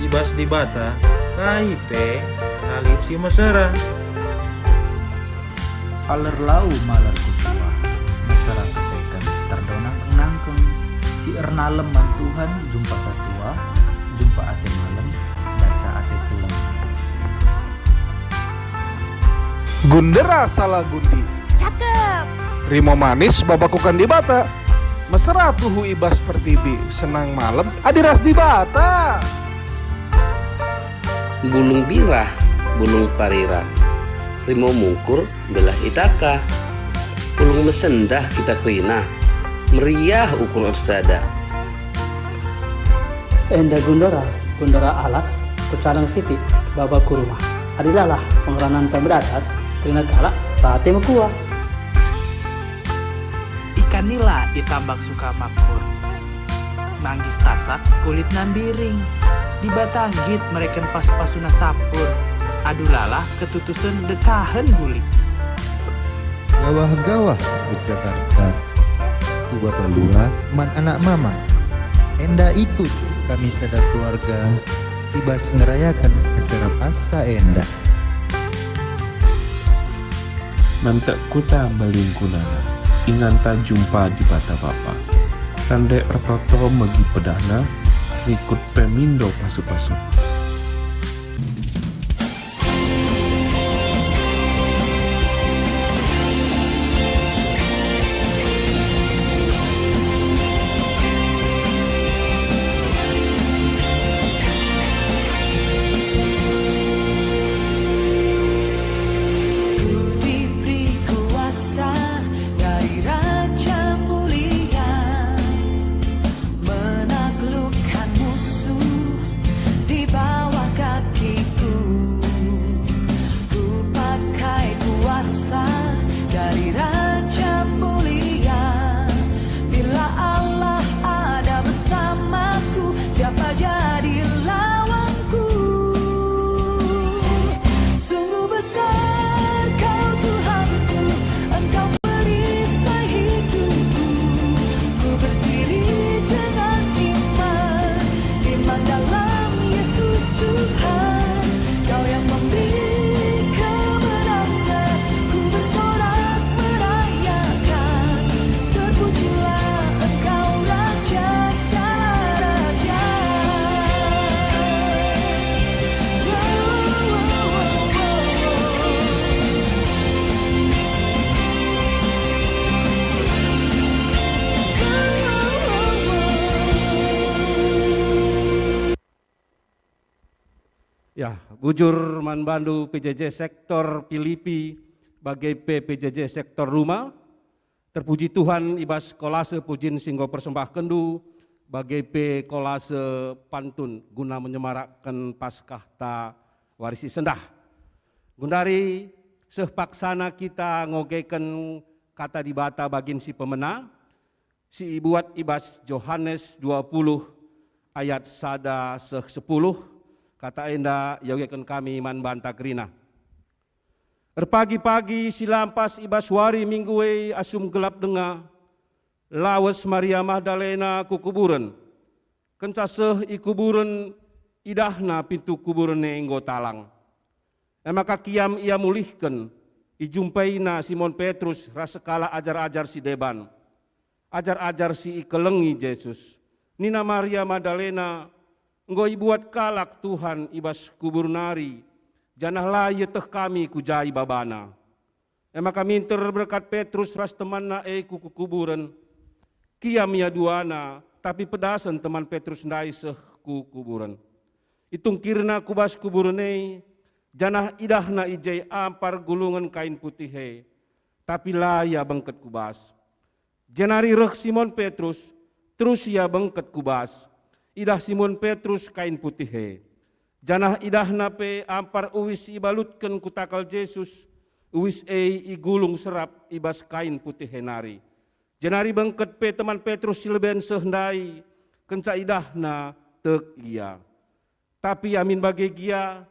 ibas di bata, kaipe, kalit si mesera. Aler lau maler kusua, mesra keseken terdonang nangkeng. Si ernalem man Tuhan jumpa satua, jumpa ate malam, darsa ate kelem. Gundera salah gundi, Cakep. Rimo manis babakukan di bata. Mesra tuhu ibas pertibi, senang malam adiras di bata. Bulung birah, bulung parira, Rimo mungkur belah itaka. Bulung mesendah kita krina, meriah ukur ersada. Enda gundara alas, kucalang siti, baba kurumah. Adilalah pengeranan beratas, kena kalak, rate mekua. Ikan nila ditambak suka makmur, manggis tasak kulit nambiring, dibatanggit mereka pas-pasuna sapur, adulalah ketutusan dekahen guling. Gawah-gawah di Jakarta, ku bapak lua man anak mama, enda ikut kami sada keluarga, ibas ngerayakan acara Paskah endah. Mantek kuta melingkunana, inganta jumpa di bata bapa. Rande ertoto megi pedana, rikut pemindo pasu-pasu. Ya, bujur manbandu PJJ sektor Pilipi bagai PJJ sektor rumah. Terpuji Tuhan ibas kolase pujin singgo persembah kendu bagai P kolase pantun guna menyemarakkan Paskah ta warisi sendah. Gundari sepaksana kita ngogeken kata dibata bagin si pemena, si buat ibas Yohanes 20 ayat sada 10. Kata enda yogekan kami man banta krina. Erpagi-pagi silampas ibas wari mingguwe asum gelap denga. Lawas Maria Magdalena ku kuburan. Kencaseh i kuburan idahna pintu kuburan enggo talang. Maka kiam ia mulihkan. Ijumpaina Simon Petrus rasekala ajar-ajar si deban. Ajar-ajar si ikelengi Yesus. Nina Maria Magdalena ngoi buat kalak Tuhan ibas kubur nari, janah laye teh kami kujai babana. Maka minter berkat Petrus ras teman na ku kuburan, kiam ya duana, tapi pedasan teman Petrus ndai seh ku kuburan. Itung kirna kubas kuburane, janah idahna ijai ampar gulungan kain putih he, tapi laya bengket kubas. Janari reh Simon Petrus, terus ia bengket kubas. Idah Simon Petrus kain putih he. Janah idah nape ampar uwis ibalutkan kutakal Yesus. Uwis igulung serap ibas kain putih he nari. Janari bengket pe teman Petrus sileben sehendai. Kenca idahna tek ia. Tapi amin bagi gia.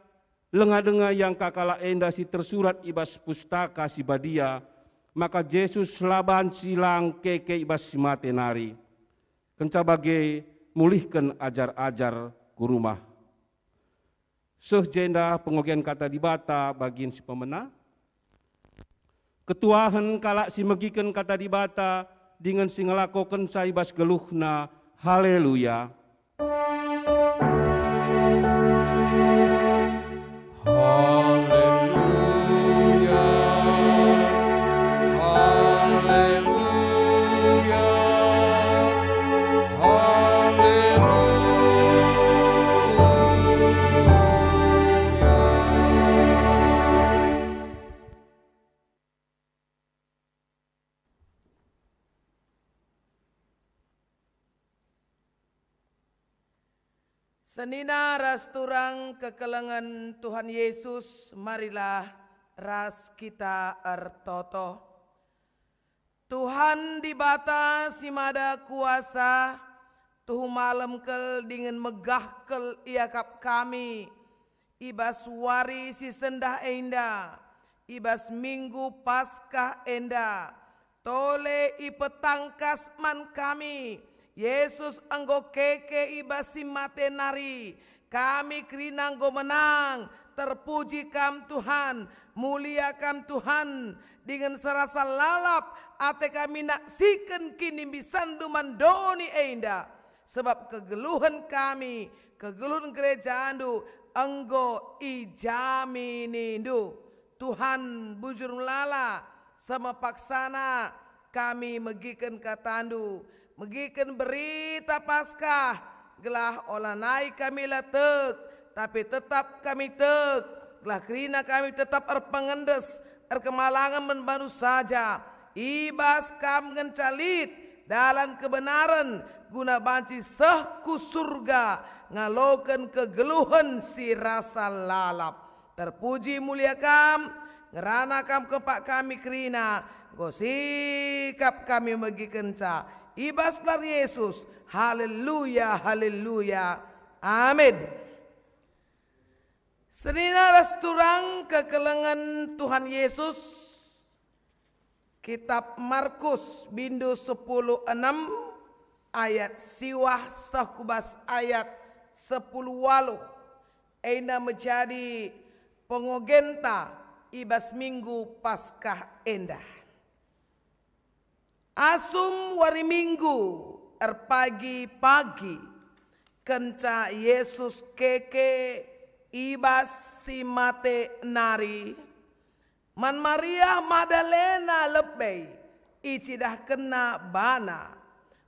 Lenga-denga yang kakala enda si tersurat ibas pustaka si badia. Maka Yesus laban silang keke ibas si mate nari. Kenca bagi mulihkan ajar-ajar ku rumah. Sehjenda pengogian kata dibata bagian si pemena. Ketuahan kalak si megikan kata dibata dengan si ngelakokan saibas geluhna. Haleluya. Senina ras turang kekelengan Tuhan Yesus, marilah ras kita ertoto. Tuhan di bata simada kuasa, tuh malam kel dengan megah kel iakap kami, ibas wari si sendah enda, ibas minggu Paskah enda, tole ipetangkas man kami, Yesus anggo keke ibasi mate nari, kami kerina Engkau menang. Terpuji kam Tuhan, mulia kam Tuhan, dengan serasa lalap ate kami naksikan kini bisandu mandoni enda. Sebab kegeluhan kami, kegeluhan gereja andu, Engkau ijaminindu. Tuhan bujur lala sama paksana kami megikan katandu, megikan berita Paskah, gelah olah naik kami letek, tapi tetap kami tek, gelah kerina kami tetap erpengendes, erkemalangan menbaru saja, ibas kam ngencalit, dalam kebenaran, guna banci sehku surga, ngalokan kegeluhan si rasa lalap. Terpuji mulia kam, ngerana kam kepak kami kerina, gosikap kami megi kenca, ibas lar Yesus, haleluya, haleluya, amin. Senina resturang kekelengan Tuhan Yesus, kitab Markus bindu 10:6 ayat siwah sakubas ayat 10:8 ena menjadi pengogenta ibas minggu Paskah endah. Asum wari minggu erpagi-pagi kenca Yesus keke ibas si mate nari man Maria Magdalena lebay icidah kena bana.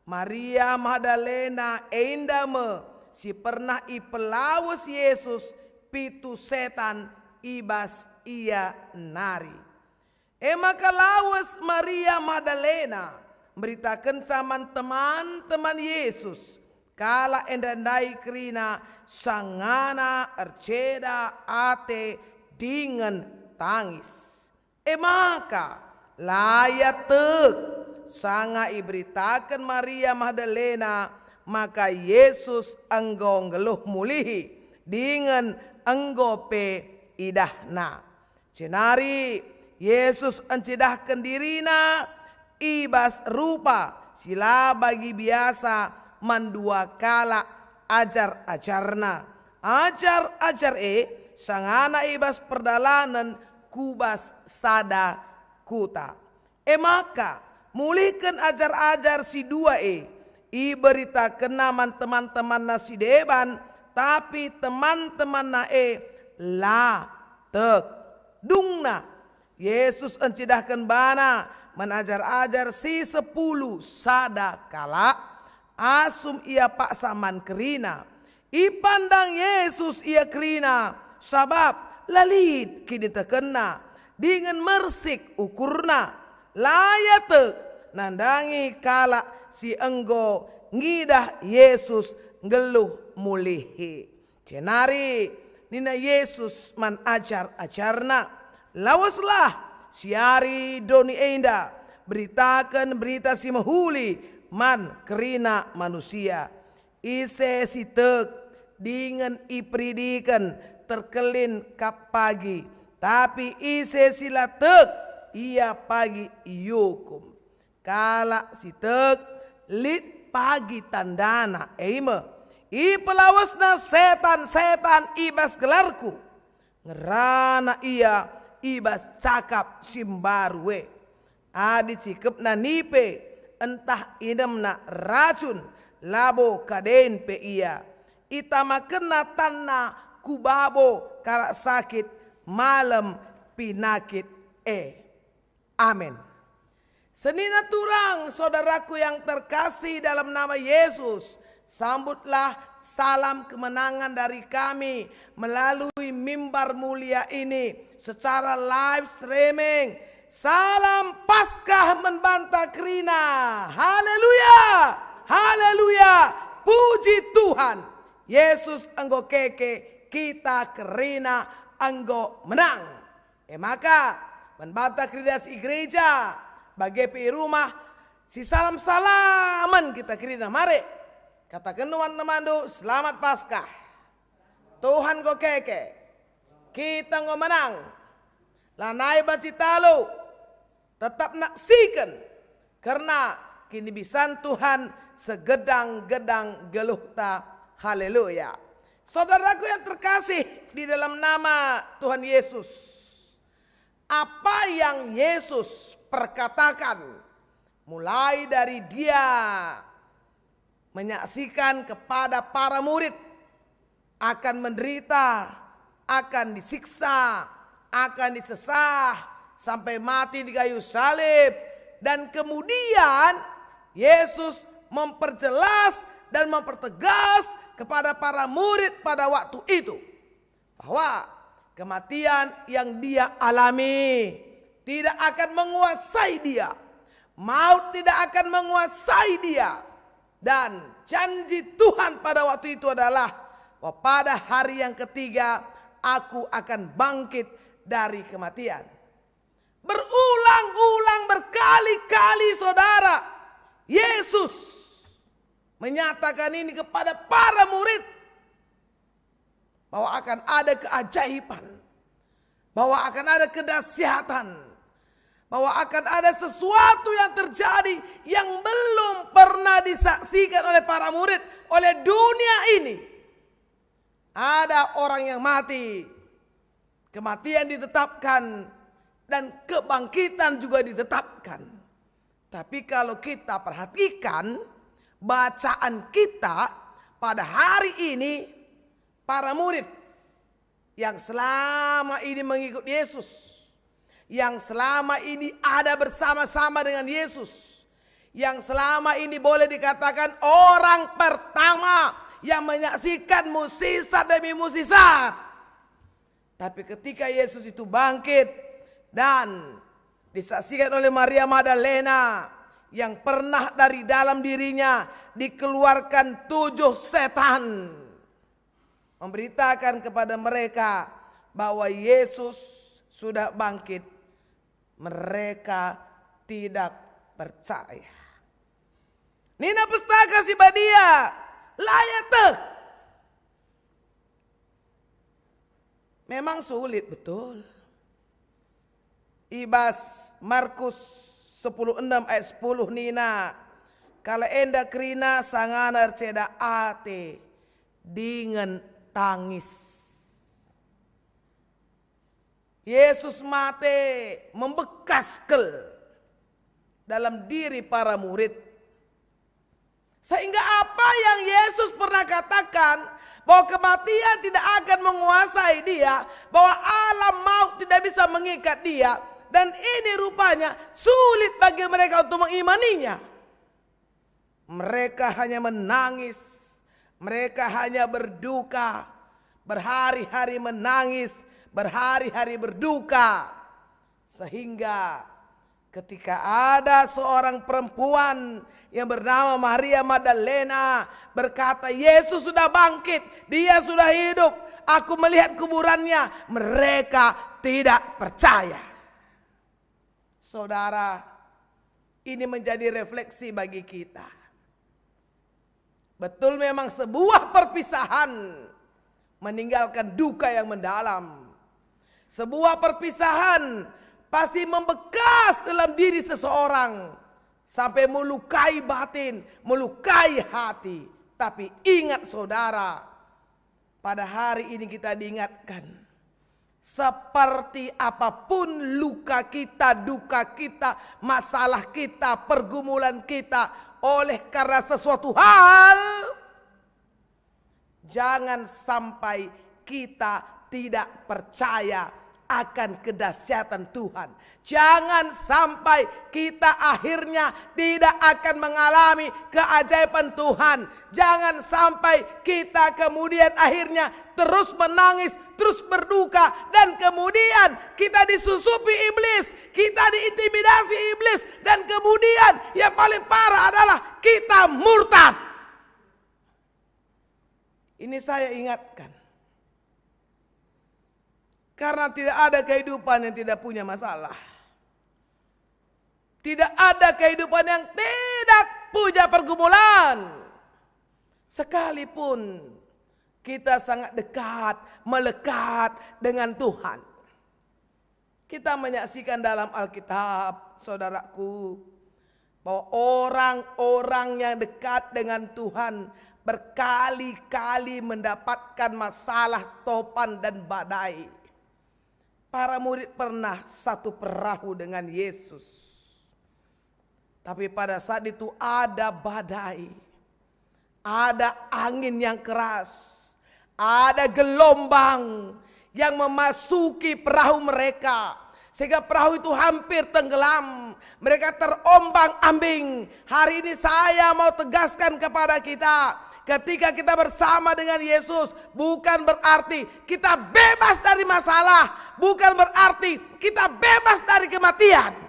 Maria Magdalena endame si pernah ipelawes Yesus pitu setan ibas ia nari. Maka lawes Maria Magdalena beritakan caman teman-teman Yesus kala endandai kerina sangana erceda ate dengan tangis. Maka layatek sanga iberitakan Maria Magdalena, maka Yesus enggo ngeluh mulihi dengan enggo pe idahna. Cenari Yesus encidahkan dirina ibas rupa sila bagi biasa mandua kala ajar-ajarna. Ajar-ajar sangana ibas perdalanan kubas sada kuta. Maka mulihkan ajar-ajar si dua iberita kenaman teman-teman nasi deban, tapi teman-teman na la tek dungna. Yesus encidahkan bana menajar-ajar si 10 sada kala asum ia pak saman kerina. Ipandang Yesus ia kerina sabab lalit kini terkena dengan mersik ukurna layatek nandangi kala si enggo ngidah Yesus ngeluh mulihi. Cenari nina Yesus man ajar-ajarna lawaslah siari doni enda beritakan berita si mahuli man kerina manusia. Ise si tek dengan ipridikan terkelin kap pagi, tapi ise sila tek ia pagi yukum. Kala si tek lit pagi tandana eime ipelawasna setan-setan ibas gelarku ngerana ia ibas cakap simbarwe adi cikep na nipe entah idem na racun labo kaden pe ia itama kena tanna kubabo kala sakit malam pinakit amin. Senina turang saudaraku yang terkasih dalam nama Yesus, sambutlah salam kemenangan dari kami melalui mimbar mulia ini secara live streaming. Salam Paskah membantah kerina. Haleluya, haleluya, puji Tuhan. Yesus enggo keke, kita kerina enggo menang. Maka membantah kerina si gereja bagi pi rumah si salam-salaman kita kerina mari. Katakan teman-teman do, selamat Paskah. Tuhan go keke, kita go menang. Lanai baci talu, tetap naksikan. Karena kini bisan Tuhan segedang-gedang geluh ta. Haleluya. Saudaraku yang terkasih di dalam nama Tuhan Yesus, apa yang Yesus perkatakan mulai dari dia menyaksikan kepada para murid akan menderita, akan disiksa, akan disesah sampai mati di kayu salib, dan kemudian Yesus memperjelas dan mempertegas kepada para murid pada waktu itu bahwa kematian yang dia alami tidak akan menguasai dia, maut tidak akan menguasai dia, dan janji Tuhan pada waktu itu adalah bahwa pada hari yang ketiga aku akan bangkit dari kematian. Berulang-ulang berkali-kali saudara, Yesus menyatakan ini kepada para murid bahwa akan ada keajaiban, bahwa akan ada kedahsyatan, bahwa akan ada sesuatu yang terjadi yang belum pernah disaksikan oleh para murid, oleh dunia ini. Ada orang yang mati, kematian ditetapkan, dan kebangkitan juga ditetapkan. Tapi kalau kita perhatikan bacaan kita pada hari ini, para murid yang selama ini mengikut Yesus, yang selama ini ada bersama-sama dengan Yesus, yang selama ini boleh dikatakan orang pertama yang menyaksikan mukjizat demi mukjizat. Tapi ketika Yesus itu bangkit dan disaksikan oleh Maria Magdalena, yang pernah dari dalam dirinya dikeluarkan 7 setan, memberitakan kepada mereka bahwa Yesus sudah bangkit, mereka tidak percaya. Nina pustaka si badia layak. Memang sulit betul. Ibas Markus 10:6 ayat 10 nina, kalau enda krina sangana erceda ate dengan tangis. Yesus mati membekas dalam diri para murid. Sehingga apa yang Yesus pernah katakan bahwa kematian tidak akan menguasai dia, bahwa alam maut tidak bisa mengikat dia, dan ini rupanya sulit bagi mereka untuk mengimaninya. Mereka hanya menangis, mereka hanya berduka, berhari-hari menangis, berhari-hari berduka. Sehingga ketika ada seorang perempuan yang bernama Maria Magdalena berkata, Yesus sudah bangkit, dia sudah hidup, aku melihat kuburannya, mereka tidak percaya. Saudara, ini menjadi refleksi bagi kita. Betul memang sebuah perpisahan meninggalkan duka yang mendalam. Sebuah perpisahan pasti membekas dalam diri seseorang sampai melukai batin, melukai hati. Tapi ingat saudara, pada hari ini kita diingatkan, seperti apapun luka kita, duka kita, masalah kita, pergumulan kita, oleh karena sesuatu hal, jangan sampai kita tidak percaya akan kedahsyatan Tuhan. Jangan sampai kita akhirnya tidak akan mengalami keajaiban Tuhan. Jangan sampai kita kemudian akhirnya terus menangis, terus berduka, dan kemudian kita disusupi iblis, kita diintimidasi iblis, dan kemudian yang paling parah adalah kita murtad. Ini saya ingatkan. Karena tidak ada kehidupan yang tidak punya masalah. Tidak ada kehidupan yang tidak punya pergumulan. Sekalipun kita sangat dekat, melekat dengan Tuhan. Kita menyaksikan dalam Alkitab, saudaraku, bahwa orang-orang yang dekat dengan Tuhan berkali-kali mendapatkan masalah topan dan badai. Para murid pernah satu perahu dengan Yesus. Tapi pada saat itu ada badai, ada angin yang keras, ada gelombang yang memasuki perahu mereka. Sehingga perahu itu hampir tenggelam. Mereka terombang-ambing. Hari ini saya mau tegaskan kepada kita, ketika kita bersama dengan Yesus, bukan berarti kita bebas dari masalah, bukan berarti kita bebas dari kematian.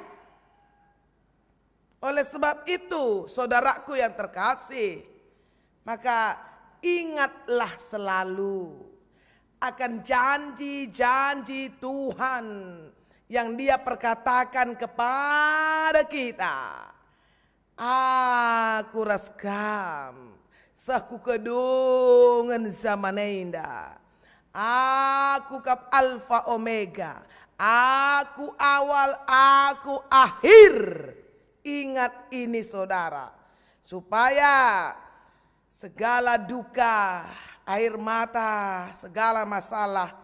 Oleh sebab itu, saudaraku yang terkasih, maka ingatlah selalu akan janji-janji Tuhan yang Dia perkatakan kepada kita. Aku raskam saku kedungan zamanenda. Aku kap alfa omega. Aku awal, aku akhir. Ingat ini saudara, supaya segala duka, air mata, segala masalah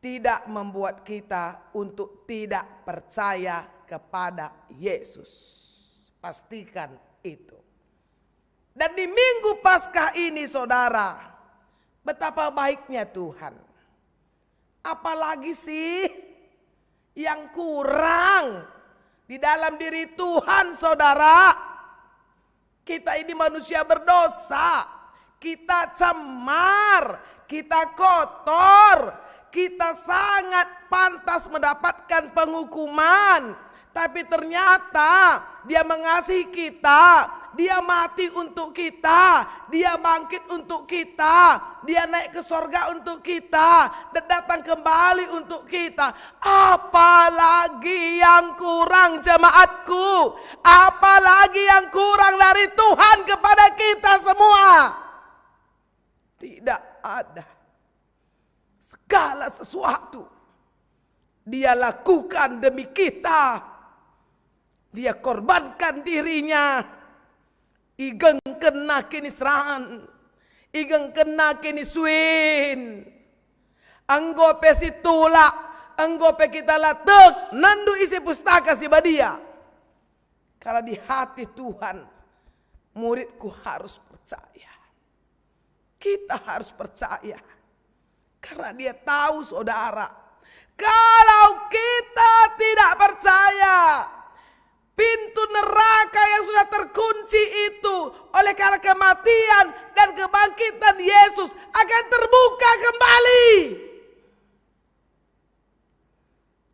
tidak membuat kita untuk tidak percaya kepada Yesus. Pastikan itu. Dan di Minggu Paskah ini saudara, betapa baiknya Tuhan. Apalagi sih yang kurang di dalam diri Tuhan saudara? Kita ini manusia berdosa, kita cemar, kita kotor, kita sangat pantas mendapatkan penghukuman. Tapi ternyata Dia mengasihi kita, Dia mati untuk kita, Dia bangkit untuk kita, Dia naik ke sorga untuk kita, dan datang kembali untuk kita. Apalagi yang kurang jemaatku? Apalagi yang kurang dari Tuhan kepada kita semua? Tidak ada. Segala sesuatu Dia lakukan demi kita. Dia korbankan dirinya. Igeng kena kini seran, igeng kena kini suin. Anggope si tulak, anggope kita latek, nandu isi pustaka si badia. Karena di hati Tuhan, muridku harus percaya. Kita harus percaya. Karena Dia tahu saudara, kalau kita tidak percaya, pintu neraka yang sudah terkunci itu oleh karena kematian dan kebangkitan Yesus akan terbuka kembali.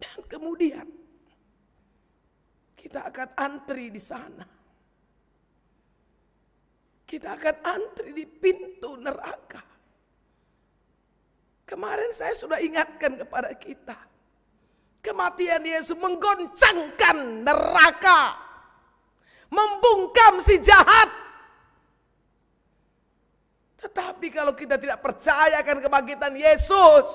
Dan kemudian kita akan antri di sana. Kita akan antri di pintu neraka. Kemarin saya sudah ingatkan kepada kita. Kematian Yesus menggoncangkan neraka, membungkam si jahat. Tetapi kalau kita tidak percaya akan kebangkitan Yesus,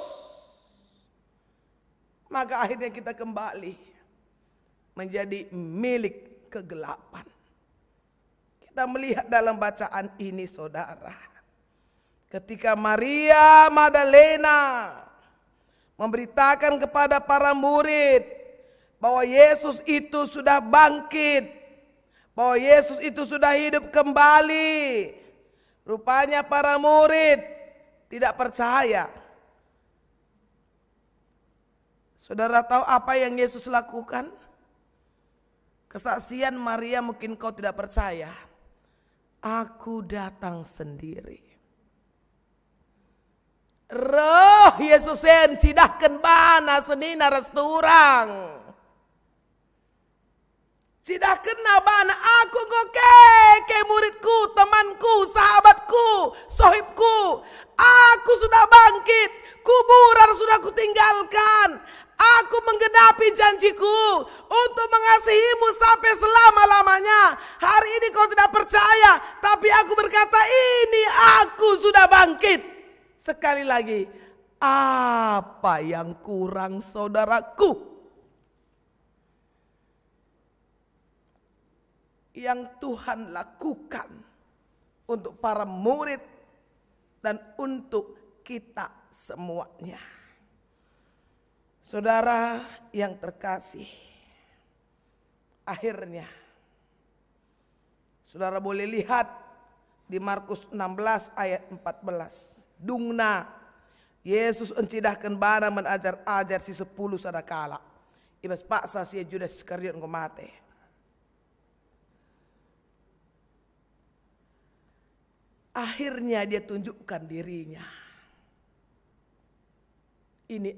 maka akhirnya kita kembali menjadi milik kegelapan. Kita melihat dalam bacaan ini saudara, ketika Maria Magdalena memberitakan kepada para murid bahwa Yesus itu sudah bangkit, bahwa Yesus itu sudah hidup kembali. Rupanya para murid tidak percaya. Saudara tahu apa yang Yesus lakukan? Kesaksian Maria mungkin kau tidak percaya. Aku datang sendiri. Roh Yesus yang cidahkan bana senina resturang. Cidahkan bana aku ke muridku, temanku, sahabatku, sohibku. Aku sudah bangkit, kuburan sudah kutinggalkan. Aku menggenapi janjiku untuk mengasihimu sampai selama-lamanya. Hari ini kau tidak percaya, tapi aku berkata ini aku sudah bangkit. Sekali lagi, apa yang kurang saudaraku? Yang Tuhan lakukan untuk para murid, dan untuk kita semuanya. Saudara yang terkasih, akhirnya saudara boleh lihat di Markus 16 ayat 14. Dungna Yesus encidahkan bana menajar-ajar si 10 sadakala. Ibas paksa si Judas Iskariot ngomate. Akhirnya dia tunjukkan dirinya. Ini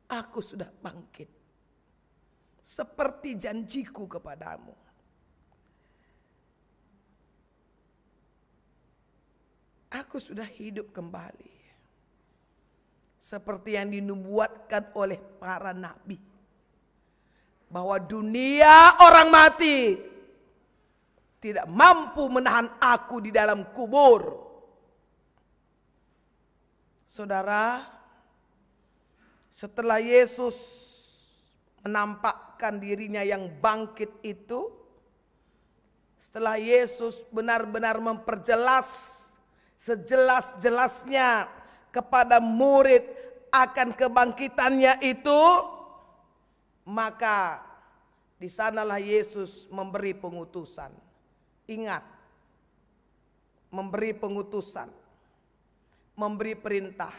aku sudah bangkit. Seperti janjiku kepadamu. Aku sudah hidup kembali. Seperti yang dinubuatkan oleh para nabi. Bahwa dunia orang mati tidak mampu menahan aku di dalam kubur. Saudara, setelah Yesus menampakkan dirinya yang bangkit itu, setelah Yesus benar-benar memperjelas sejelas-jelasnya kepada murid akan kebangkitannya itu, maka di sanalah Yesus memberi pengutusan. Ingat, memberi pengutusan, memberi perintah.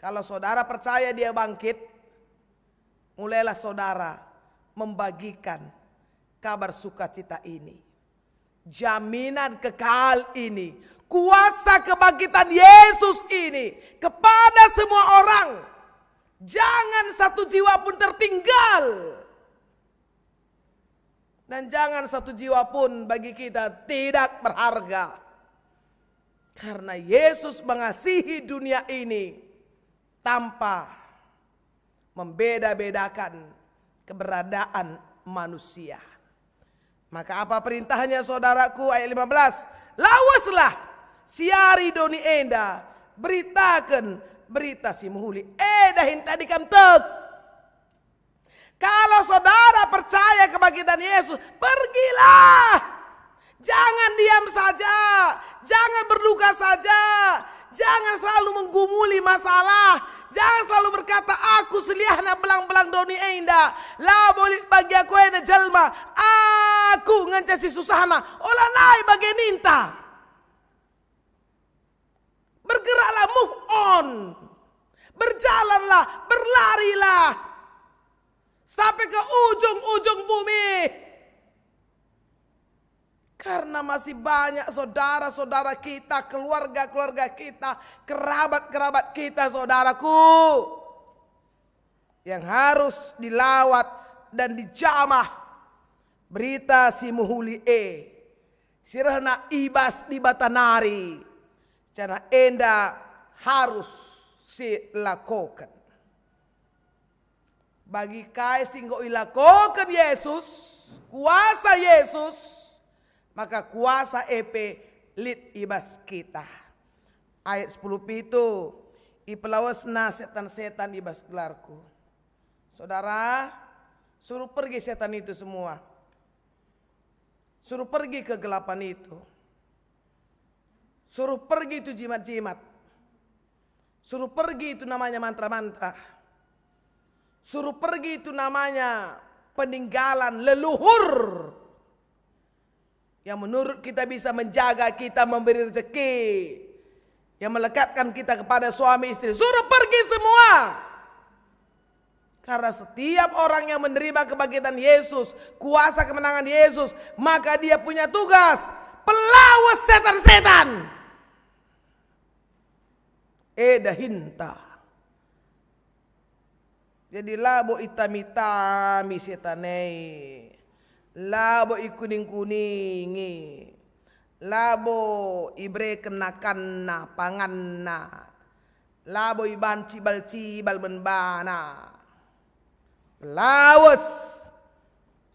Kalau saudara percaya dia bangkit, mulailah saudara membagikan kabar sukacita ini. Jaminan kekal ini, kuasa kebangkitan Yesus ini kepada semua orang. Jangan satu jiwa pun tertinggal. Dan jangan satu jiwa pun bagi kita tidak berharga. Karena Yesus mengasihi dunia ini tanpa membeda-bedakan keberadaan manusia. Maka apa perintahnya saudaraku? Ayat 15. Lawaslah siari doni enda, beritakan berita si muhuli. Dahin tadi kamtek. Kalau saudara percaya kebangkitan Yesus, pergilah. Jangan diam saja, jangan berduka saja, jangan selalu menggumuli masalah, jangan selalu berkata aku seliahna belang-belang doni enda, lah boleh bagi aku enda jelma, aku ngancasi susahna, olah naik bagi ninta. Bergeraklah, move on, berjalanlah, berlarilah sampai ke ujung-ujung bumi. Karena masih banyak saudara-saudara kita, keluarga-keluarga kita, kerabat-kerabat kita saudaraku, yang harus dilawat dan dijamah berita si muhuli sirahna ibas di batanari. Cana enda harus si lakukan. Bagi kai singgo ilakokan Yesus, kuasa Yesus, maka kuasa lit ibas kita. Ayat 10 itu, ipelawasna setan-setan ibas gelarku. Saudara, suruh pergi setan itu semua. Suruh pergi kegelapan itu. Suruh pergi itu jimat-jimat. Suruh pergi itu namanya mantra-mantra. Suruh pergi itu namanya peninggalan leluhur. Yang menurut kita bisa menjaga kita, memberi rezeki. Yang melekatkan kita kepada suami istri. Suruh pergi semua. Karena setiap orang yang menerima kebangkitan Yesus, kuasa kemenangan Yesus, maka dia punya tugas pelawas setan-setan. Dahinta. Jadi labo itam-itami setanei. Labo ikuning-kuningi. Labo ibre kenakanna panganna. Labo iban cibal-cibal benbana. Pelawas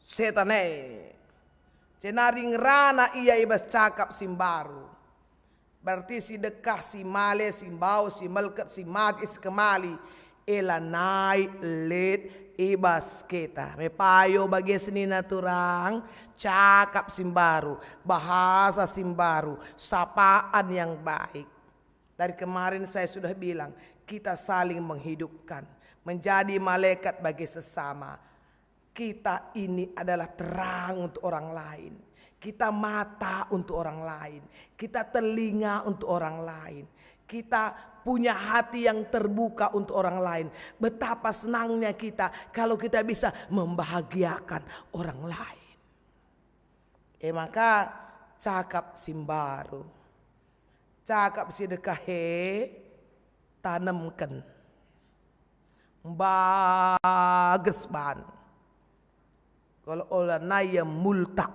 setanei. Cenaring rana iya ibas cakap simbaru. Berarti si dekah, si male, si bau, si melket, si majis kemali. elanai let ibas kita. Me payo bagi senina turang, cakap simbaru, bahasa simbaru, sapaan yang baik. Dari kemarin saya sudah bilang, kita saling menghidupkan, menjadi malaikat bagi sesama. Kita ini adalah terang untuk orang lain. Kita mata untuk orang lain. Kita telinga untuk orang lain. Kita punya hati yang terbuka untuk orang lain. Betapa senangnya kita kalau kita bisa membahagiakan orang lain. Maka cakap simbaru, cakap sedekahe, tanamkan, bagus ban. Kalau olah naya multak,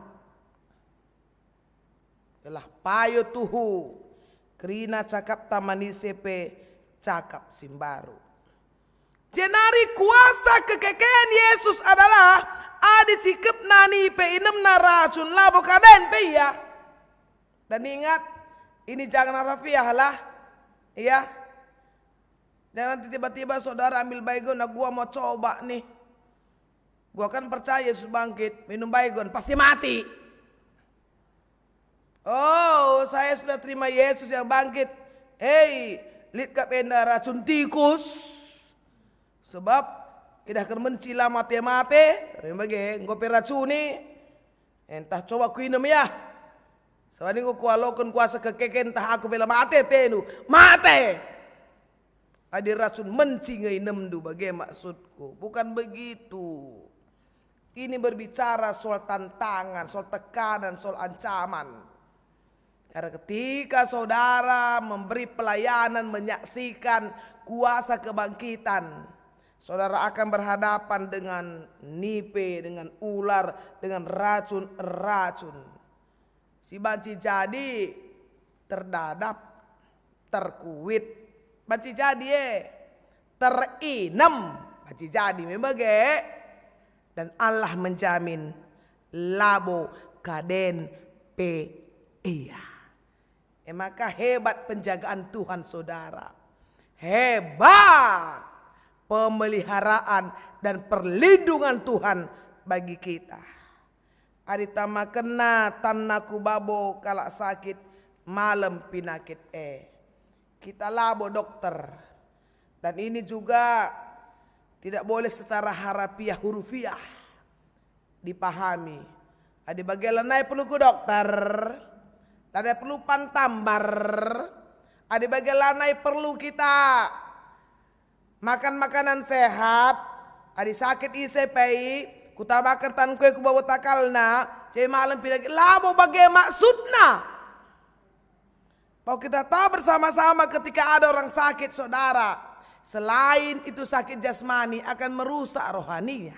telah payo tuhu, kerina cakap tamani sepe, cakap simbaru. Jenari kuasa kekekean Yesus adalah adi cikep nani pe inem na racun labo kaden pe ya. Dan ingat, ini jangan rafiah lah, ya. Jangan tiba-tiba saudara ambil baygon, nah gua mau coba nih. Gua kan percaya Yesus bangkit, minum baygon pasti mati. Oh, saya sudah terima Yesus yang bangkit. Hei, lihat kapenda racun tikus. Sebab kita akan mencila mati-mati. Memang ngopi racuni. Entah coba ku minum ya. Sebab ini ku kualokon kuasa kekeken, entah aku bela mati tenu. Mati. Ada racun mencingai nemdu bagai maksudku. Bukan begitu. Ini berbicara soal tantangan, soal tekanan, soal ancaman. Karena ketika saudara memberi pelayanan, menyaksikan kuasa kebangkitan, saudara akan berhadapan dengan nipe, dengan ular, dengan racun-racun. Si banci jadi terdadap, terkuit, banci jadi terinem, banci jadi memang. Dan Allah menjamin labo kaden pe iya. Maka hebat penjagaan Tuhan saudara. Hebat pemeliharaan dan perlindungan Tuhan bagi kita. Aritama kena tannaku babo kalak sakit malam pinakit Kita labo dokter. Dan ini juga tidak boleh secara harafiah hurufiah dipahami. Ada bagian lain perlu ku dokter, ada perlu pantambar, ada bagian lain perlu kita makan makanan sehat, ada sakit isepai, ku tabakan tan kue ku bawa takalna, cai malam pindah labo bagai maksudna. Mau kita tahu bersama-sama ketika ada orang sakit saudara. Selain itu sakit jasmani akan merusak rohaninya.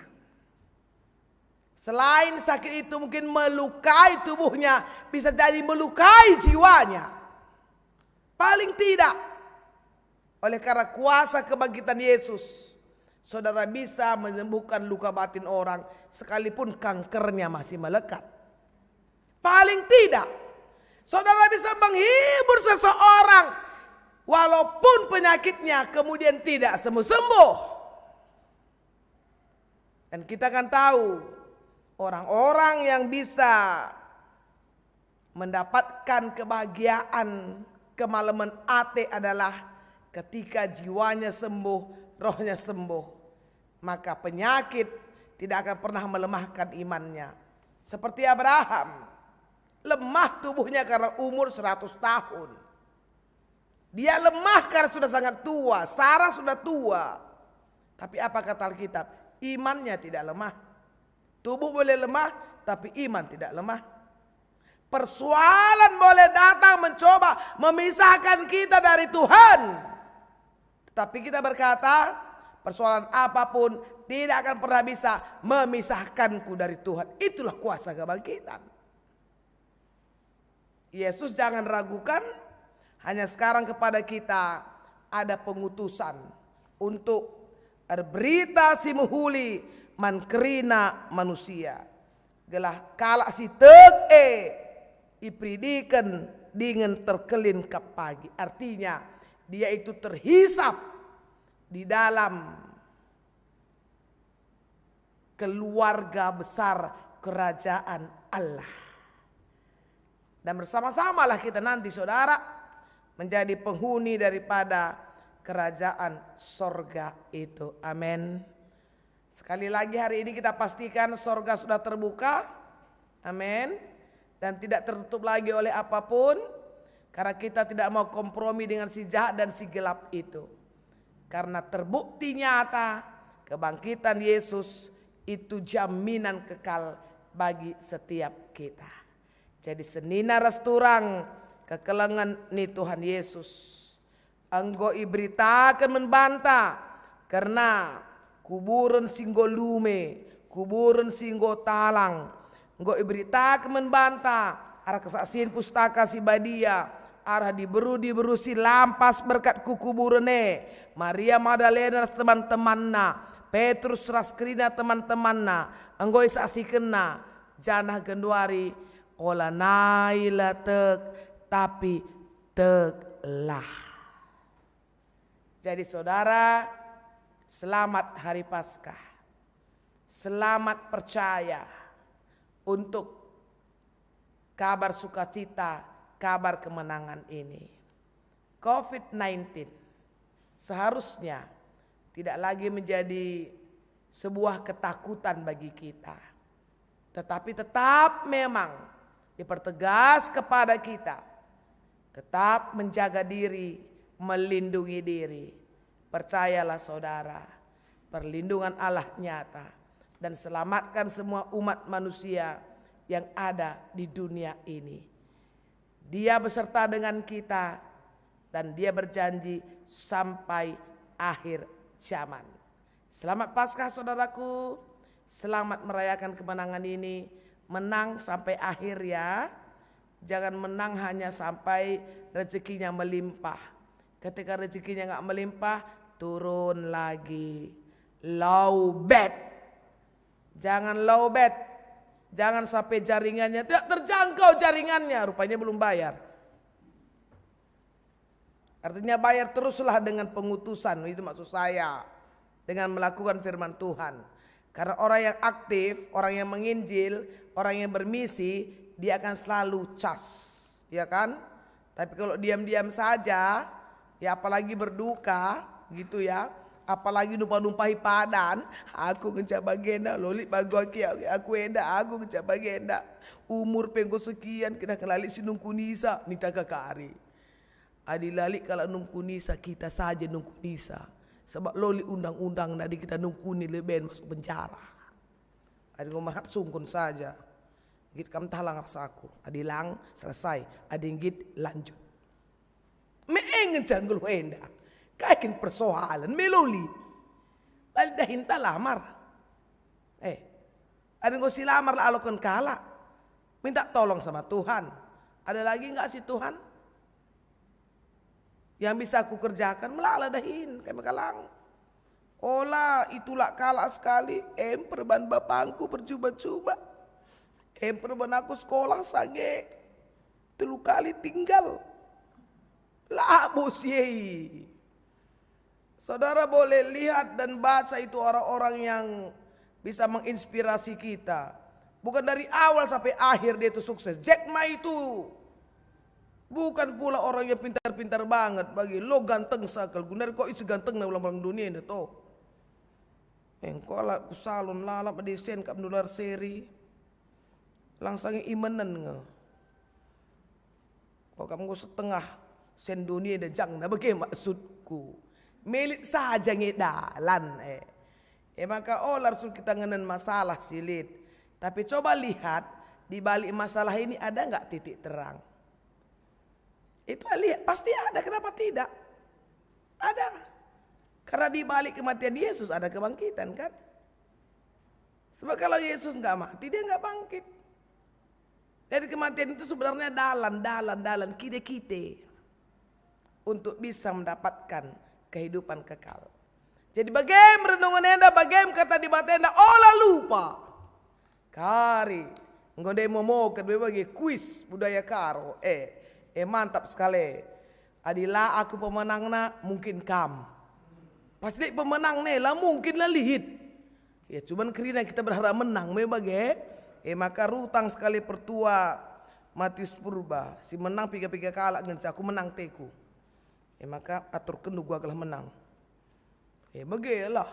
Selain sakit itu mungkin melukai tubuhnya, bisa jadi melukai jiwanya. Paling tidak, oleh karena kuasa kebangkitan Yesus, saudara bisa menyembuhkan luka batin orang sekalipun kankernya masih melekat. Paling tidak, saudara bisa menghibur seseorang walaupun penyakitnya kemudian tidak sembuh-sembuh. Dan kita akan tahu orang-orang yang bisa mendapatkan kebahagiaan kemalaman ate adalah ketika jiwanya sembuh, rohnya sembuh. Maka penyakit tidak akan pernah melemahkan imannya. Seperti Abraham, lemah tubuhnya karena umur 100 tahun. Dia lemah karena sudah sangat tua. Sarah sudah tua. Tapi apa kata Alkitab? Imannya tidak lemah. Tubuh boleh lemah, tapi iman tidak lemah. Persoalan boleh datang mencoba memisahkan kita dari Tuhan. Tapi kita berkata, persoalan apapun tidak akan pernah bisa memisahkanku dari Tuhan. Itulah kuasa kebangkitan. Yesus jangan ragukan. Hanya sekarang kepada kita ada pengutusan untuk berita si muhuli mankerina manusia. Gelah kalak si teg ipridikan dengan terkelin ke pagi. Artinya dia itu terhisap di dalam keluarga besar kerajaan Allah. Dan bersama-samalah kita nanti saudara menjadi penghuni daripada kerajaan sorga itu. Amin. Sekali lagi hari ini kita pastikan sorga sudah terbuka. Amin. Dan tidak tertutup lagi oleh apapun. Karena kita tidak mau kompromi dengan si jahat dan si gelap itu. Karena terbukti nyata kebangkitan Yesus itu jaminan kekal bagi setiap kita. Jadi senina resturang kekelengan ni Tuhan Yesus. Anggo iberitakan membantah karena kuburan singgo lume, kuburan singgo talang. Anggo iberitakan membantah arah kesaksian pustaka si badia. Arah diberu si lampas berkat kukuburene. Maria Magdalena teman-temanna. Petrus raskrina teman-temanna. Anggo isaksikenna. Janah genduari. Ola naila tek. Tapi teklah. Jadi saudara. Selamat hari Paskah. Selamat percaya. Untuk kabar sukacita. Kabar kemenangan ini. COVID-19 seharusnya tidak lagi menjadi sebuah ketakutan bagi kita. Tetapi tetap memang dipertegas kepada kita. Tetap menjaga diri, melindungi diri. Percayalah saudara, perlindungan Allah nyata. Dan selamatkan semua umat manusia yang ada di dunia ini. Dia beserta dengan kita dan dia berjanji sampai akhir zaman. Selamat Paskah saudaraku. Selamat merayakan kemenangan ini. Menang sampai akhir ya. Jangan menang hanya sampai rezekinya melimpah. Ketika rezekinya gak melimpah, turun lagi. Low bet. Jangan low bet. Jangan sampai jaringannya tidak terjangkau jaringannya. Rupanya belum bayar. Artinya bayar teruslah dengan pengutusan. Itu maksud saya. Dengan melakukan firman Tuhan. Karena orang yang aktif, orang yang menginjil, orang yang bermisi, dia akan selalu cas. Ya kan? Tapi kalau diam-diam saja, ya apalagi berduka gitu ya. Apalagi numpah-numpahi padan, aku ngencap bagenda, lolik bagu aku enda, aku ngencap bagenda. Umur pengko sekian, kita kelalik si nungkunisa, minta kakari. Adi lalik kalau nungkunisa, kita saja nungkunisa. Sebab lolik undang-undang, nadi kita nungkuni lebih masuk penjara. Adi ngomat sungkun saja. Git kam talang rasaku, adi lang selesai, adi git lanjut. Meengen janggul enda. Kayakin persoalan meloli. Lalu dah hinta lamar. Ada yang si lamar lah alokan kala. Minta tolong sama Tuhan. Ada lagi enggak sih Tuhan? Yang bisa aku kerjakan melala dahin kami kalang. Olah itulah kala sekali. Perban bapangku bercuba-cuba. Perban aku sekolah sange. 3 kali tinggal. Lah bos yei. Saudara boleh lihat dan baca itu orang-orang yang bisa menginspirasi kita. Bukan dari awal sampai akhir dia itu sukses. Jack Ma itu bukan pula orang yang pintar-pintar banget. Bagi lo ganteng sakal. Gunar kok isi ganteng na ulang-ulang dunia ini toh. Engkau lah kusalon lalap adisen kap nular seri. Langsung imanan nga. Kok kamu setengah sen dunia dan jang na bagaimana maksudku. Milik saja ngedalan maka langsung kita ngenen masalah silit. Tapi coba lihat di balik masalah ini ada nggak titik terang? Itu lihat pasti ada. Kenapa tidak? Ada. Karena di balik kematian Yesus ada kebangkitan kan? Sebab kalau Yesus nggak mati dia nggak bangkit. Dari kematian itu sebenarnya dalan kite untuk bisa mendapatkan kehidupan kekal. Jadi bagaimana renungan enda, bagaimana kata di bata enda, olah lupa. Kari, ngonde momo bagi kuis budaya karo. Mantap sekali. Adilah aku pemenangna, mungkin kam. Pasti pemenang nih lah, mungkin lah lihit. Ya cuman kerina kita berharap menang bagai. Maka rutang sekali pertua Matius Purba. Si menang piga-piga kalak ngenca aku menang teku. Maka atur kendu gua kalah menang. Bagilah.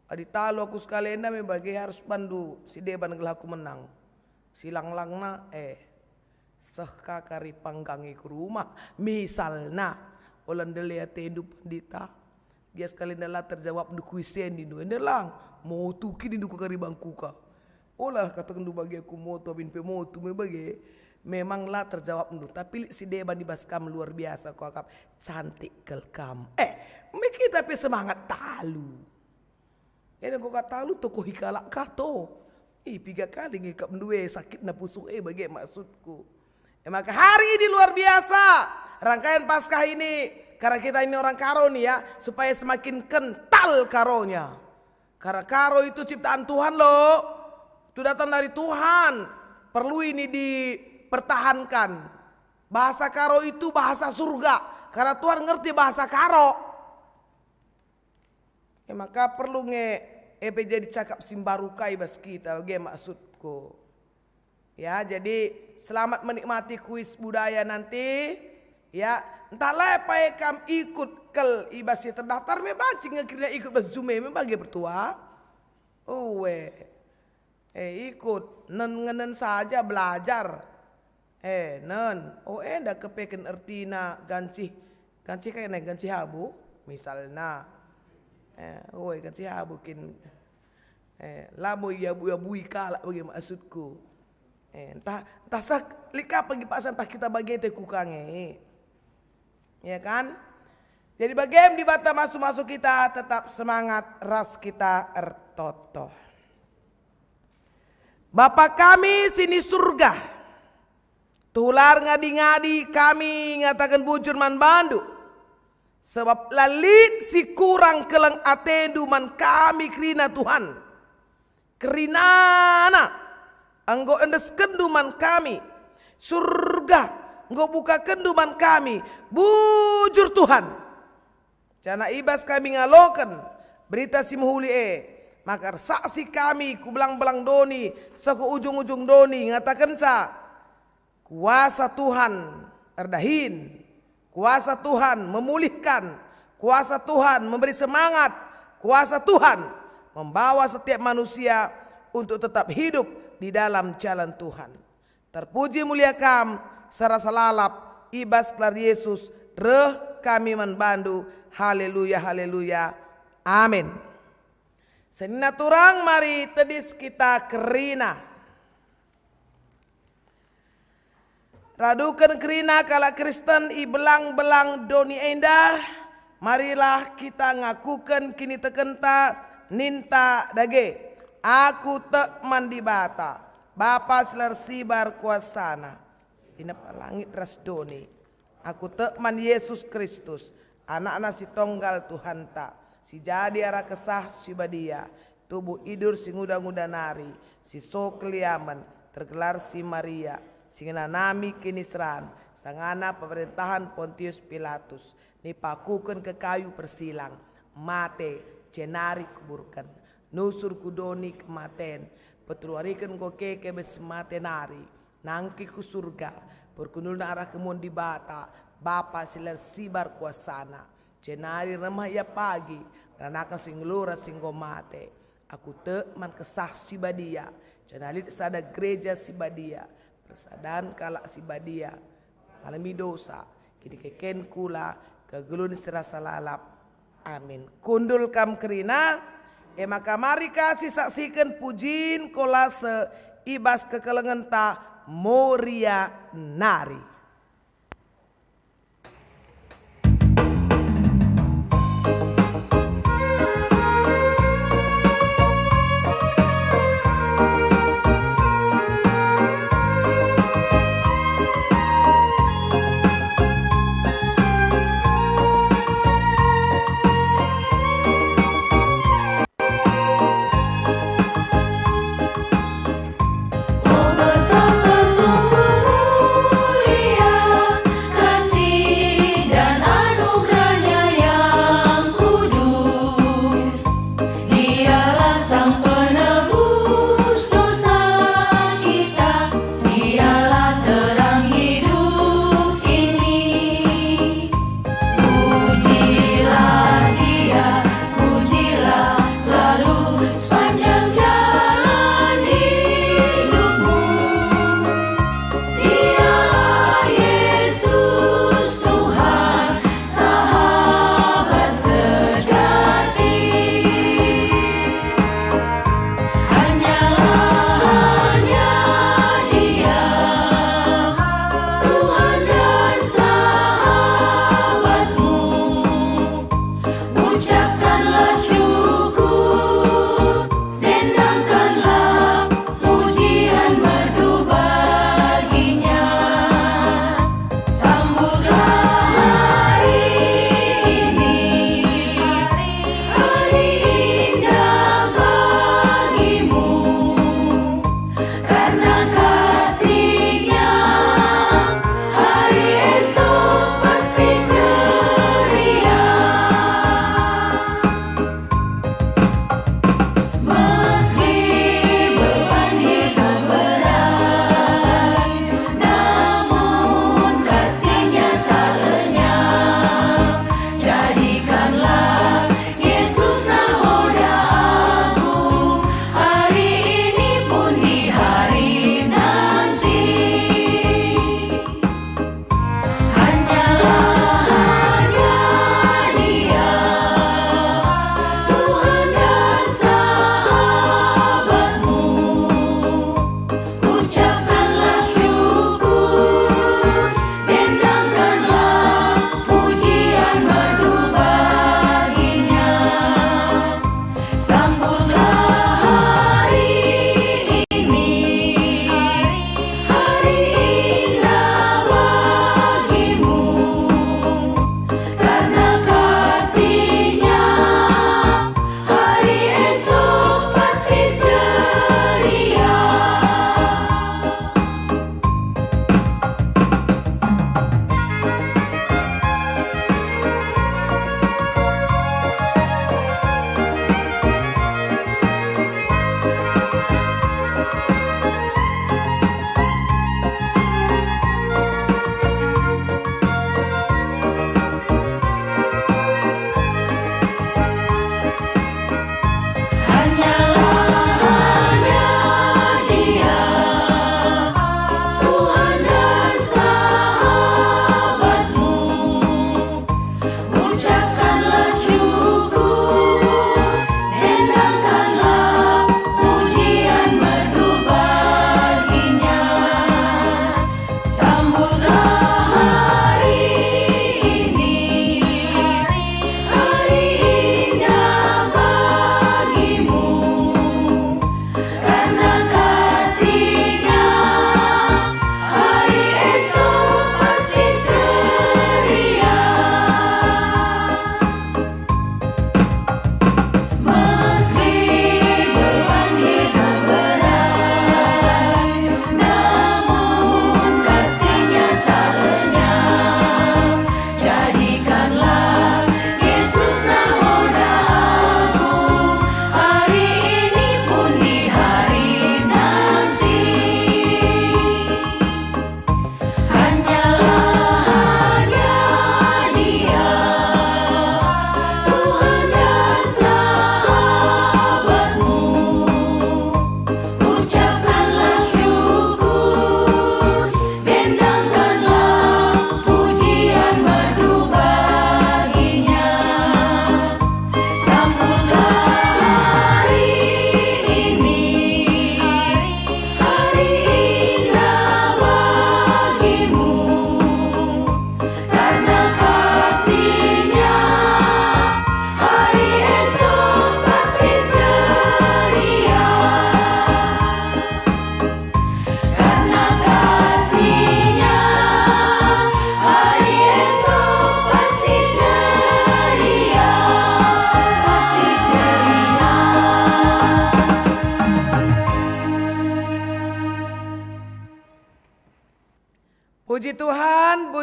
Adi talo aku sekalian na bagi harus bandu si deban gelah aku menang. Silang-lang na seh kakari panggangi ke rumah. Misalna olan delia tendu pandita. Dia sekali nala terjawab du kuisen di nu endelang mau tuki di du kari bangkuka. Olah kata kendu bagi aku moto bin pemotu bagi memang lah terjawab nu tapi si deban di baskam luar biasa kau akap cantik kelkam. Miki tapi semangat talu. Ini kau kata lu toko hikalak kato. 3 kali ngikap mendue sakit na pusuk bagi maksudku. Maka hari ini luar biasa rangkaian Paskah ini karena kita ini orang karo nih ya supaya semakin kental karonya. Karena karo itu ciptaan Tuhan loh. Itu datang dari Tuhan. Perlu ini dipertahankan. Bahasa karo itu bahasa surga. Karena Tuhan ngerti bahasa karo. Maka perlu jadi cakap simbarukai bas kita bagaimana maksudku. Ya, jadi selamat menikmati kuis budaya nanti. Ya, entahlah apa kam ikut kel ibasi terdaftar bancing akhirnya ikut bas jume bagi bertua. Ikut nen saja belajar. Ndak kepeken ertina ganci kayak naik ganci habu misalnya. Ganci habu kin lamo ya bui kalak bagi maksudku. Entah sak lika pagi pasan entah kita bagi teh kukange. Ya kan? Jadi bagaimana di bata masuk kita tetap semangat ras kita ertoto. Bapa kami sini surga. Tular ngadi-ngadi kami ngatakan bujur man bandu. Sebab lalit si kurang keleng atendu man kami kerina Tuhan. Kerinana anggo endes kenduman kami. Surga enggo buka kenduman kami. Bujur Tuhan. Cana ibas kami ngaloken. Berita si muhuli Maka saksi kami ku belang-belang doni. Seku ujung-ujung doni. Ngatakan kuasa Tuhan erdahin. Kuasa Tuhan memulihkan. Kuasa Tuhan memberi semangat. Kuasa Tuhan membawa setiap manusia untuk tetap hidup di dalam jalan Tuhan. Terpuji mulia kam sarasa lalap ibas kelar Yesus reh kami manbandu. Haleluya haleluya. Amin. Senina turang mari tedis kita kerina. Radukan kerina kala Kristen i belang-belang doni endah. Marilah kita ngakukan kini tekenta ninta dage. Aku tek mandi bata. Bapa selar sibar kuasana. Sinap langit ras doni. Aku tek man Yesus Kristus. Anak-anak si tonggal Tuhan tak. Si jadi arah kesah si badia. Tubuh idur si nguda-nguda nari. Si so keliaman. Tergelar si Maria. Singina nami kinisran, sangana pemerintahan Pontius Pilatus, nipakukan ke kayu persilang, mate, cenari kuburkan, nusur kudoni kematen, petruarikan goke kebes mate nari, nangki ku surga, perkunul arah kemun di bata, bapa silar sibar kuasana, cenari remah ya pagi, ranakan sing lura singgo mate, aku te man kesah si badia, cenali sada gereja si badia, persadaan kalak si badia alami dosa kini keken kula kegelun serasa lalap amin kundul kam kerina maka mari kasih saksikan pujin kolase ibas kekelengan ta moria nari. Oh betapa sungguh mulia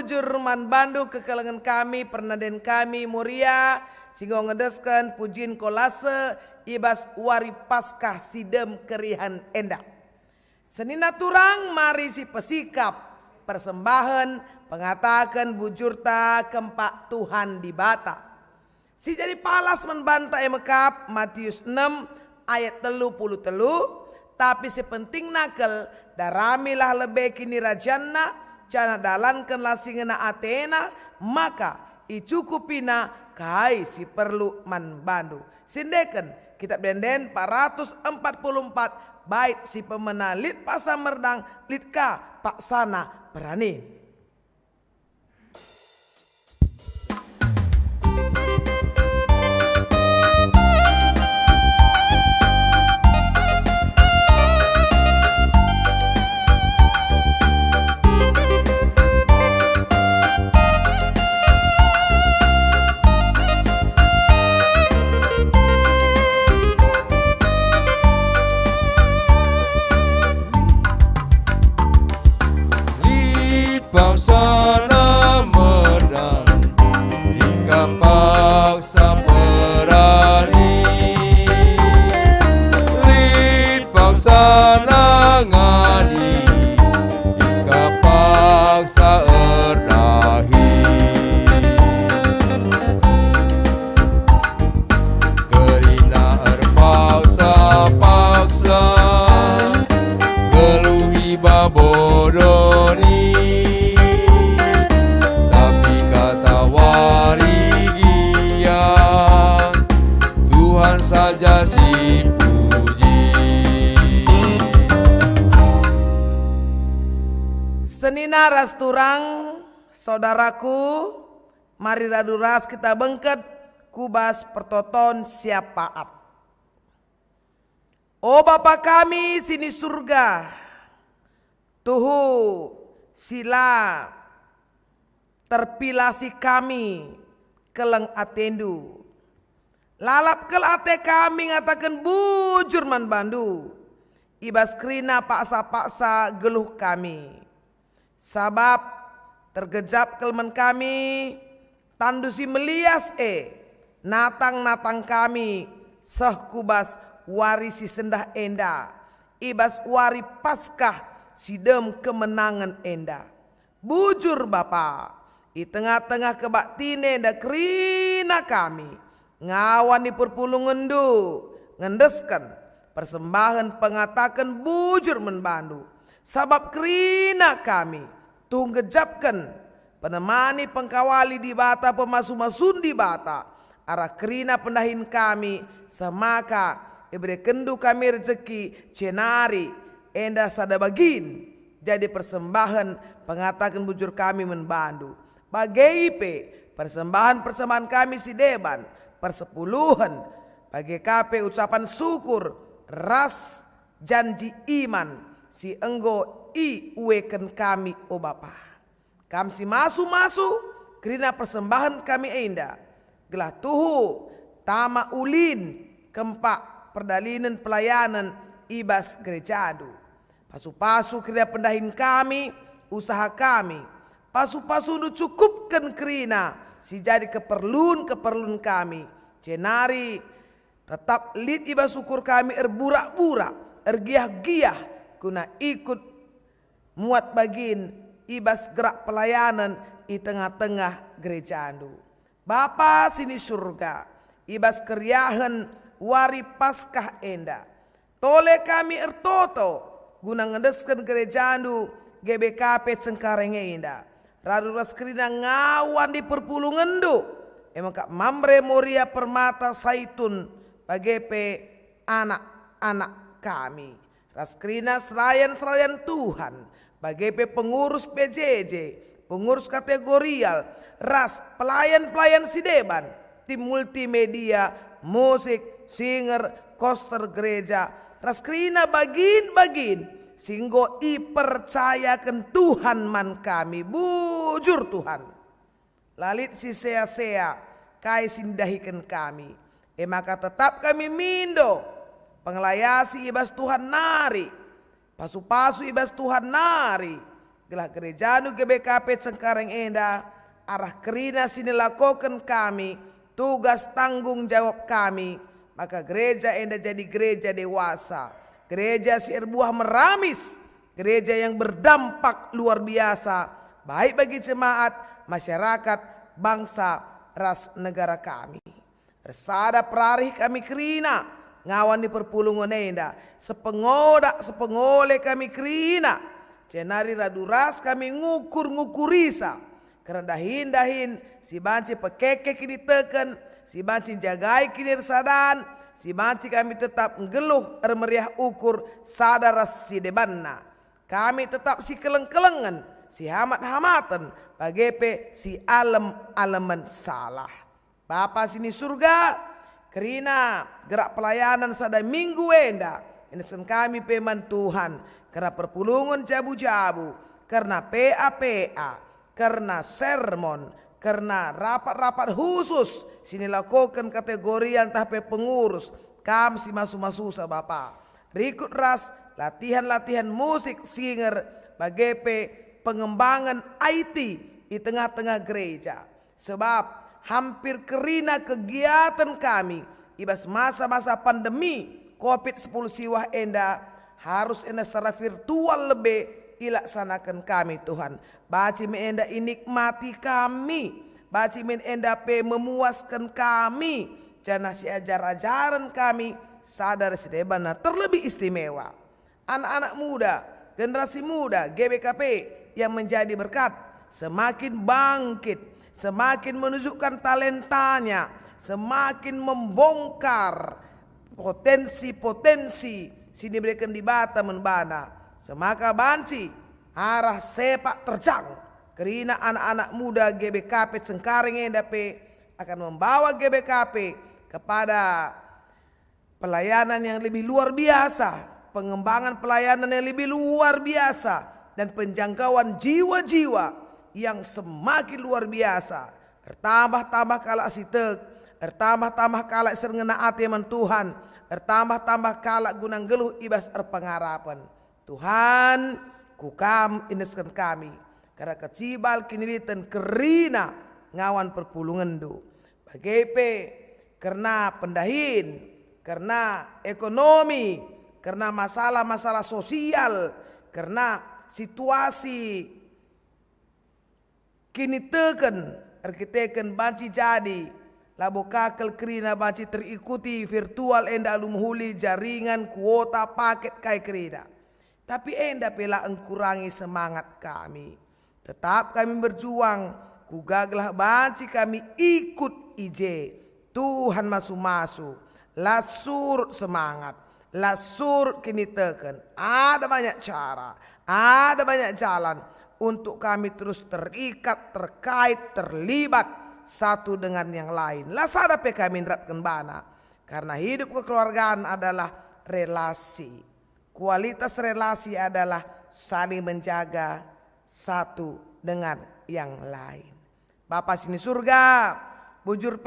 bujur man bandu kekelengan kami, pernaden kami muria, sehingga ngedeskan pujian kolase, ibas wari paskah sidem kerihan endak. Senina turang mari si pesikap, persembahan, pengatakan bujurta kempak Tuhan di bata. Si jadi palas membantah emekap Matius 6 ayat 33, tapi sepenting nakal daramilah lebih kini rajanna, cana dalankanlah singena Athena, maka icukupina kai si perlu man bandu. Sindeken kitab Denden 444 bait si pemena lit pasamerdang litka paksana berani. Paksana merdang, jika paksa berani. Lid paksana ngadi, jika paksa erdahi. Kerina erpaksa-paksa, geluhi babodoni. Saja si puji. Senina ras turang, saudaraku, mari raduras kita bengket kubas pertoton siapaat. O Bapa kami sini surga, tuhu sila terpilasi kami keleng atendu. Lalap kel ate kami ngatakan bujur man bandu. Ibas krina paksa-paksa geluh kami. Sabab tergejap kelman kami. Tandusi melias natang-natang kami. Seh kubas warisi sendah enda. Ibas wari paskah sidem kemenangan enda. Bujur Bapa. Di tengah-tengah kebaktine da krina kami. Ngawan di perpulungan du, ngendeskan persembahan pengatakan bujur menbandu. Sabab kerina kami tunggejapkan penemani pengkawali di bata pemasu-masun di bata. Arah kerina pendahin kami semaka iberi kendu kami rezeki cenari enda sada bagin. Jadi persembahan pengatakan bujur kami menbandu. Bagai persembahan kami si deban. Persepuluhan bagi KP ucapan syukur ras janji iman si enggo i uweken kami o Bapa. Kami si masu kerina persembahan kami enda gelah tuhu tama ulin kempak perdalinan pelayanan ibas gerejadu. Pasu-pasu kerina pendahin kami usaha kami. Pasu-pasu nu cukupkan kerina si jadi keperluan kami. Cenari tetap lid ibas syukur kami erburak-burak, ergiah-giah guna ikut muat bagin ibas gerak pelayanan di tengah-tengah gereja andu. Bapa sini surga, ibas keriahan wari paskah enda. Tole kami ertoto guna ngedeskan gereja andu GBKP Cengkareng enda. Raduras kerina ngawan di perpulungan du. Emang kak mamre moria permata saitun bagepe anak-anak kami. Raskrina serayan Tuhan. Bagepe pengurus PJJ, pengurus kategorial, ras pelayan-pelayan sideban, tim multimedia, musik, singer, koster gereja. Raskrina bagin-bagin. Singgo i percayakan Tuhan man kami. Bujur Tuhan. Lalit si sea-sea kai sindahikan kami. Maka tetap kami mindo. Penglayasi ibas Tuhan nari. Pasu-pasu ibas Tuhan nari. gelah gereja nu GBKP Cengkareng Enda, arah kerina sini lakukan kami, tugas tanggung jawab kami, maka gereja Enda jadi gereja dewasa, gereja si buah meramis, gereja yang berdampak luar biasa, baik bagi jemaat, masyarakat, bangsa, ras negara kami. Resada perarih kami kerina, ngawan di perpulungan Enda, sepengole kami kerina, cenari raduras kami ngukur-ngukurisa, karena dahin si banci pekeke kini teken, si banci jagai kini resadan, si banci kami tetap ngeluh meriah ukur sadar si debanna. Kami tetap si keleng-kelengan, si hamat-hamatan, bagepe si alem-alemen salah. Bapa sini surga, kerina gerak pelayanan sada minggu Enda, ini kami peman Tuhan, karena perpulungan jabu-jabu, karena PA, karena sermon, karena rapat-rapat khusus, sini lakukan kategorian tahap pengurus, kam si masu-masu sa Bapa. Rikut ras, latihan-latihan musik, singer, bagepe, pengembangan IT di tengah-tengah gereja. Sebab hampir kerina kegiatan kami ibas masa-masa pandemi COVID-10 siwah Enda harus Enda secara virtual lebih ilaksanakan kami Tuhan. Baci men Enda inikmati kami, baci men Enda memuaskan kami, jana si ajar-ajaran kami sadar sedebana terlebih istimewa. Anak-anak muda, generasi muda GBKP yang menjadi berkat semakin bangkit, semakin menunjukkan talentanya, semakin membongkar potensi-potensi sini berikan di bata membana. Semaka banci arah sepak terjang, kerina anak-anak muda GBKP Cengkareng Enda akan membawa GBKP kepada pelayanan yang lebih luar biasa, pengembangan pelayanan yang lebih luar biasa, dan penjangkauan jiwa-jiwa yang semakin luar biasa. Bertambah-tambah kalak sitek, bertambah-tambah kalak serngena atiman Tuhan, bertambah-tambah kalak gunang geluh ibas erpengarapan. Tuhan, kukam ineskan kami, karena kecibal kinilitan kerina ngawan perpulungan do. Bagepe, karena pendahin, karena ekonomi, karena masalah-masalah sosial, karena situasi kini teken arkiteken banci jadi labo kakel kerina banci terikuti virtual Enda alumhuli jaringan kuota paket kai kerina. Tapi Enda pela engkurangi semangat kami. Tetap kami berjuang, kugaglah banci kami ikut ije. Tuhan masu-masu, lah surut semangat, lah surut kini teken. Ada banyak cara, ada banyak jalan untuk kami terus terikat, terkait, terlibat satu dengan yang lain. Lah sadape kami neratkan bana, karena hidup kekeluargaan adalah relasi. Kualitas relasi adalah saling menjaga satu dengan yang lain. Bapa sini surga, bujur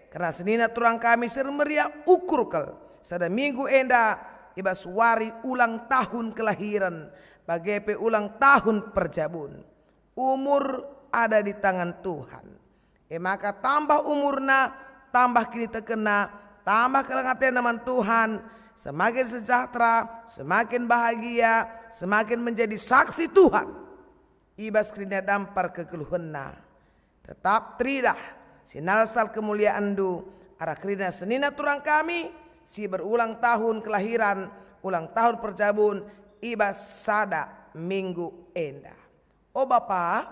karena senina turang kami sermeriah ukur kel. Sada minggu Enda ibas wari ulang tahun kelahiran, bagepe ulang tahun perjabun. Umur ada di tangan Tuhan. Maka tambah umurna, tambah kini terkena, tambah kelengatan nama Tuhan, semakin sejahtera, semakin bahagia, semakin menjadi saksi Tuhan. Ibas kini dampar kekeluhanna. Tetap tridah, sinalsal kemuliaan du, arah kerina senina turang kami, si berulang tahun kelahiran, ulang tahun perjabun, ibas sada minggu Enda. Oh Bapa,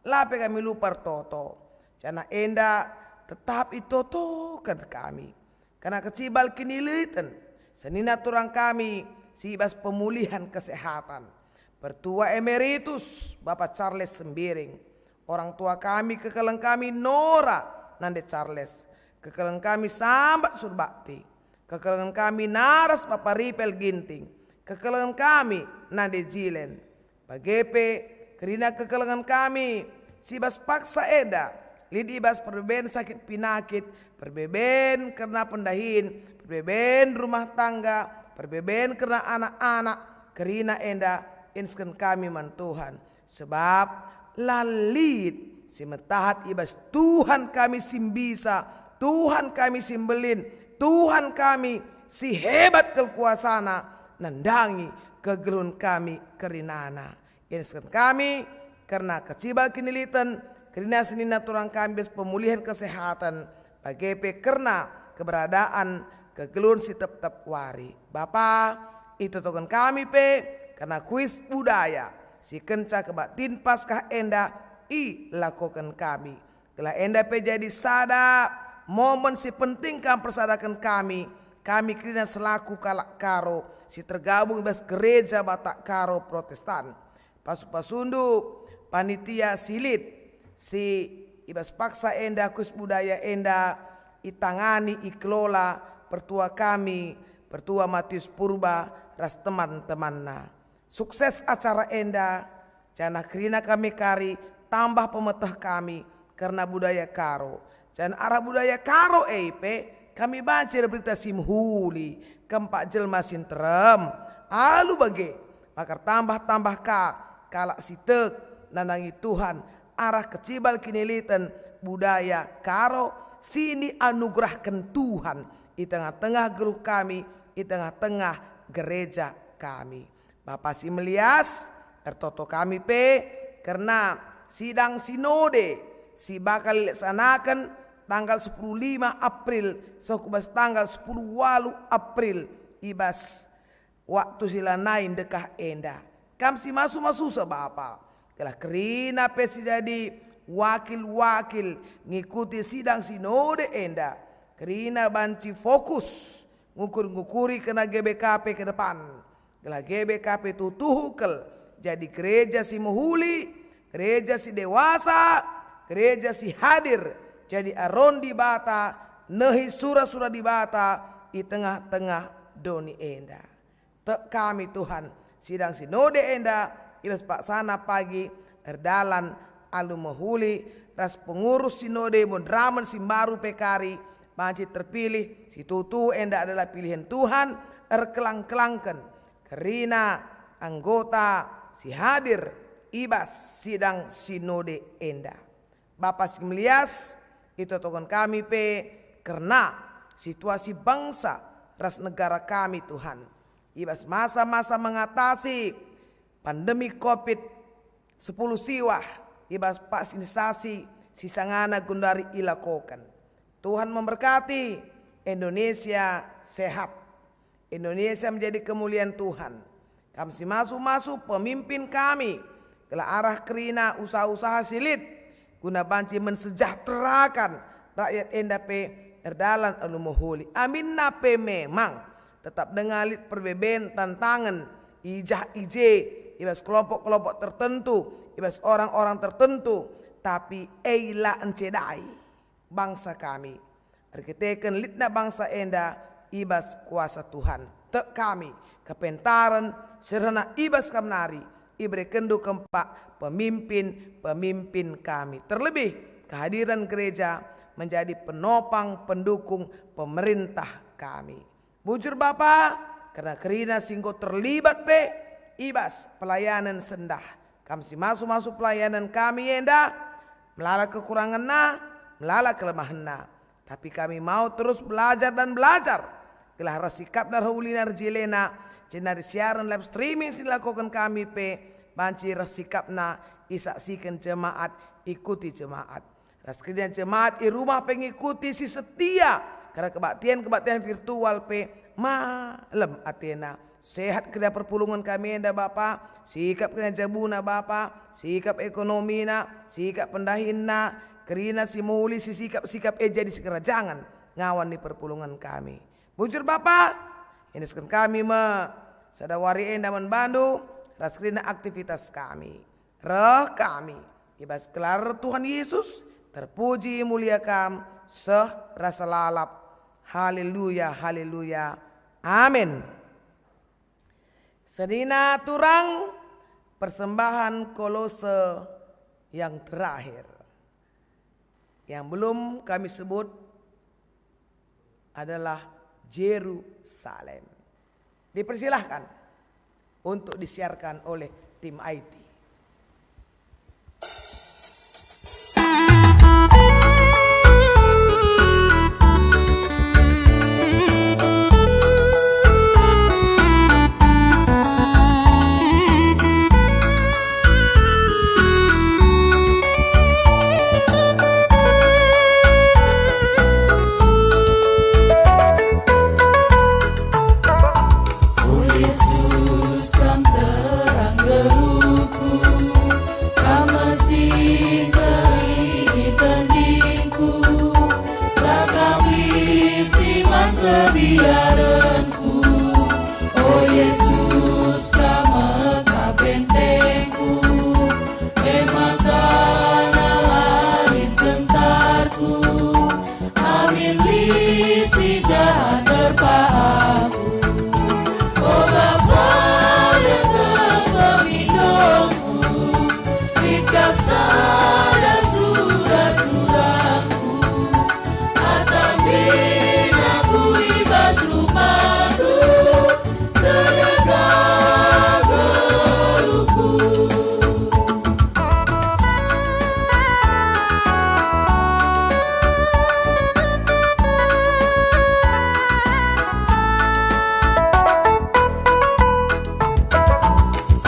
lape kami lupa toto, jana Enda tetap itotokan kami, karena kecibal kinilitan, senina turang kami, si ibas pemulihan kesehatan. Pertua emeritus Bapak Charles Sembiring, orang tua kami, kekeleng kami Nora Nande Charles, kekeleng kami Sambat Surbakti, kekeleng kami Naras Bapak Ripel Ginting, kekeleng kami Nande Jilen, bagepe kerina kekelengan kami sibas paksa Eda, lidi ibas perbeben sakit pinakit, perbeben karena pendahin, perbeben rumah tangga, perbeben karena anak-anak, kerina Enda insken kami man Tuhan. Sebab lalit si metahat ibas Tuhan kami simbisa, Tuhan kami simbelin, Tuhan kami si hebat kekuasana, nandangi kegelun kami kerinana. Insken kami karena kecibal kinilitan, karena senina turang kami bes pemulihan kesehatan, bagepe karena keberadaan kegelun si tetap wari. Bapa, itu token kami pe, karena kuis budaya, si kenca kebatin Paskah enda, i lakukan kami. Telah enda pe jadi sada, momen si penting kan persadakan kami kena selaku kalak karo, si tergabung bes gereja Batak Karo Protestan. Pasundu panitia silit si ibas paksa enda kus budaya enda itangani iklola pertua kami pertua Matius Purba ras teman-temanna. Sukses acara enda jana kerina kami kari tambah pemetah kami karena budaya karo. Jangan arah budaya karo kami baca berita simhuli keempat jelma sinterem alu bage makar tambah kalak sitek nanangi Tuhan arah kecibal kinilitan budaya karo sini anugerahkan Tuhan di tengah-tengah geruh kami, di tengah-tengah gereja kami. Bapak si melias tertoto kami karena sidang sinode si bakal dilaksanakan tanggal 15 April sokubas tanggal 10 April ibas waktu sila nain dekah enda. Kam si masu Bapak. Kelah kerina pesi jadi wakil-wakil ngikuti sidang sinode enda. Kerina banci fokus ngukuri kena GBKP ke depan. Kelah GBKP tutuhukel jadi gereja si muhuli, gereja si dewasa, gereja si hadir. Jadi aron di bata, nehi surah-surah di bata di tengah-tengah doni enda. Tek kami Tuhan sidang sinode enda ibas pak sana pagi erdalan alu mahuli ras pengurus sinode mondraman simbaru pekari banci terpilih si tutu enda adalah pilihan Tuhan erkelang-kelangkan kerina anggota si hadir ibas sidang sinode enda. Bapak Simlias itu tokoh kami karena situasi bangsa ras negara kami Tuhan ibas masa-masa mengatasi pandemi COVID-10 siwah ibas vaksinasi sisangana gundari ilakokan. Tuhan memberkati Indonesia sehat. Indonesia menjadi kemuliaan Tuhan. Kami si masuk pemimpin kami ke arah kerina usaha-usaha silit guna banci mensejahterakan rakyat endape erdalan alumuhuli. Amin nape memang tetap dengalit perbeben tantangan ije ibas kelompok-kelompok tertentu ibas orang-orang tertentu tapi eila encedai bangsa kami arkiteken litna bangsa enda ibas kuasa Tuhan tek kami kepentaran serana ibas kamnari ibre kendu kempak pemimpin kami terlebih kehadiran gereja menjadi penopang pendukung pemerintah kami. Bujur Bapa, karena kerina singgo terlibat ibas pelayanan sendah. Kami si masuk pelayanan kami enda, melala kekurangan melala kelemahan tapi kami mau terus belajar dan belajar. Kelah rasikap narhulinar jilena, jenari siaran live streaming dilakukan kami banci rasikapna isaksikan jemaat, ikuti jemaat. Raskrian jemaat di rumah pengikuti si setia. Karena kebaktian virtual malam Athena. Sehat kena perpulungan kami enda Bapa, sikap kena jabuna Bapa, sikap ekonomina, sikap pendahinna, kerina si muli si sikap jadi segera jangan ngawan di perpulungan kami. Bujur Bapa, ini sekarang kami sadawari enda membantu raskrina aktivitas kami. Roh kami, ibas kelar Tuhan Yesus, terpuji muliakan rasa lalap. Haleluya, haleluya. Amin. Sedina turang persembahan Kolose yang terakhir. Yang belum kami sebut adalah Yerusalem. Dipersilahkan untuk disiarkan oleh tim IT. Kebiaranku, oh Yesus, kamu kabentengku, emang tanah langit gentarku, amin lisi jahat terpaku, oh Bapa yang kepemidongku, dikap sada surah-surahku, atam rumahku, sedekah geluku.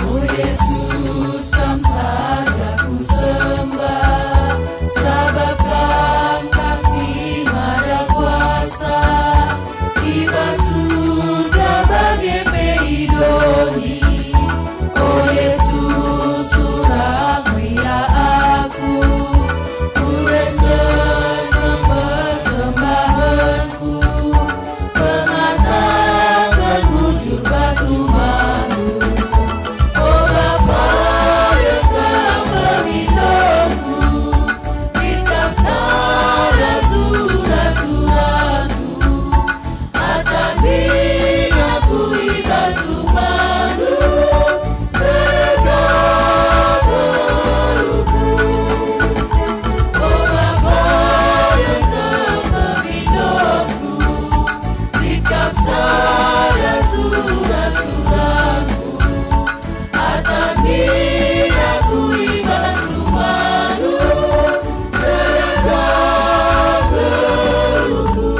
Oh Yesus, Kam saja ku sembah, sabab Kam kasih mada kuasa. Tiba surga bagi peidoni, oh Yesus surat pria aku, kureskan persembahanku, mengatakan bujur pas rumahmu, oh Bapa yang kepemidongku, kitab sada surah-surahku, tapi aku ibas rumahku, sedekah geluku. Oh Bapa yang kepemidongku, sikap sada surah-surahku, tapi aku ibas rumahku, sedekah geluku.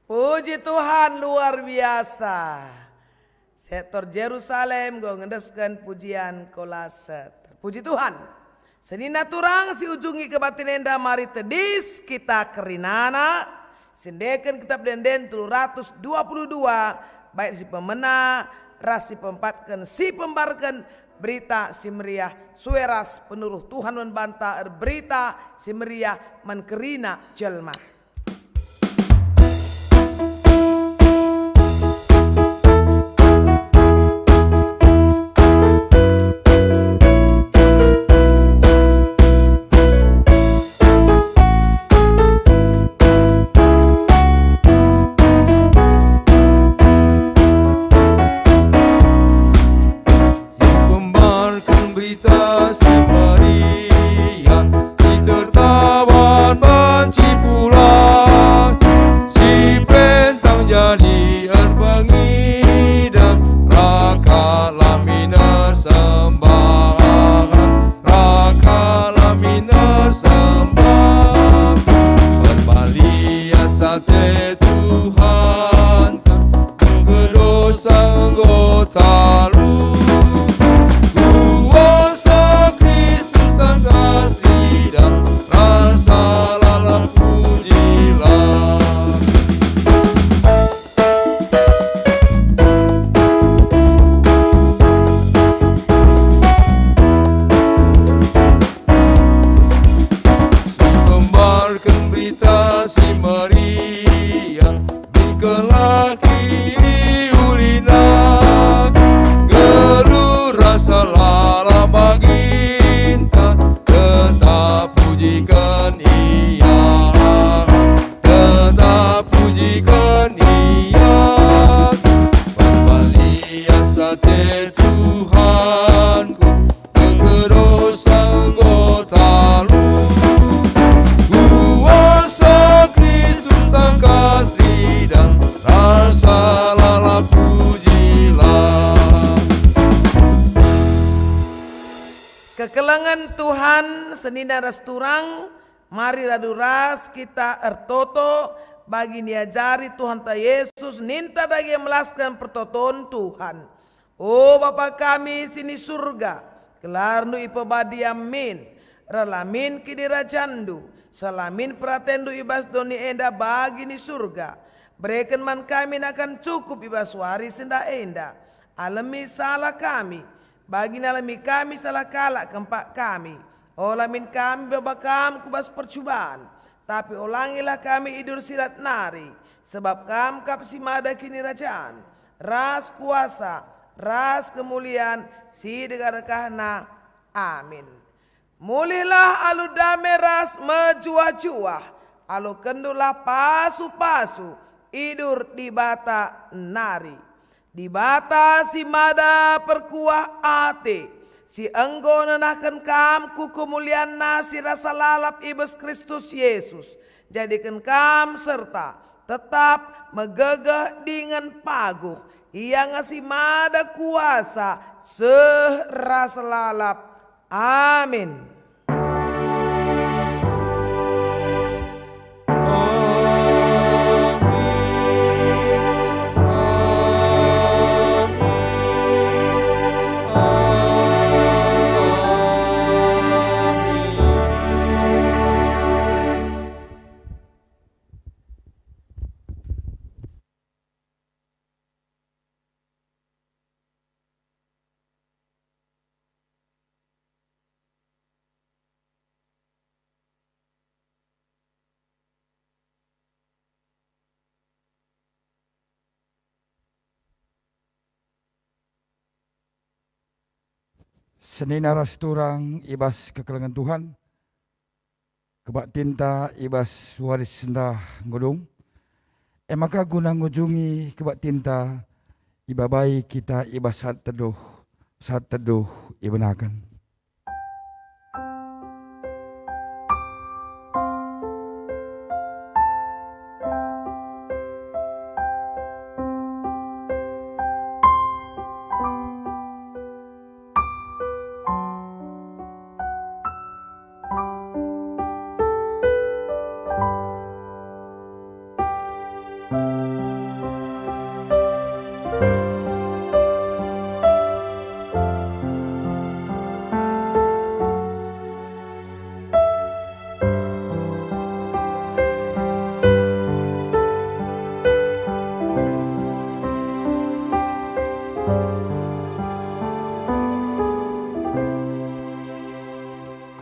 Puji Tuhan luar biasa. Sektor Jerusalem gue ngendeskan pujian kolase. Puji Tuhan. Senina turang si ujungi kebatinenda mari tedis kita kerinana. Sindekan kitab denden 322 baik si pemena ras si pempatkan si pembarkan berita si meriah sueras penuruh Tuhan membanta berita si meriah menkerina jelma. berita si Maria bikelaki ulinak geru rasa lara baginta tetap pujikan ia, tetap pujikan ia. Pembalian sate Tuhanku mengerosa anggota lu, kuasa Kristus tak kasih dan rasa lala pujilah. Kekelangan Tuhan senina ras turang, mari raduras kita ertoto bagi niajari Tuhan ta Yesus ninta dagi melaskan pertoton Tuhan. Oh Bapa kami sini surga, kelarnu ipebadi amin, relamin kidira candu, salamin pratendu ibas doni enda bagi ni surga. Berikan man kami akan cukup ibas waris enda enda, alami salah kami, bagi nalami kami salah kalak kempak kami. Olamin kami babakam kubas percubaan, tapi ulangilah kami idur silat nari, sebab kam kap simada kini rajaan, ras kuasa, ras kemuliaan, si degarekahna, amin. Mulihlah alu dame ras mejuah-juah, alu kendulah pasu-pasu, idur di bata nari. Di bata si mada perkuah ate, si enggo nenahkan kam ku kemuliaan nasi rasa lalap ibes Kristus Yesus. Jadikan kam serta tetap megegeh dengan paguh. Ia ngasih mada kuasa serasa lalap. Amin. Senina ras turang ibas kekelangan Tuhan, kebak tinta ibas waris sendah ngudung, maka guna ngujungi kebak tinta ibabai kita ibas saat teduh ibenakan.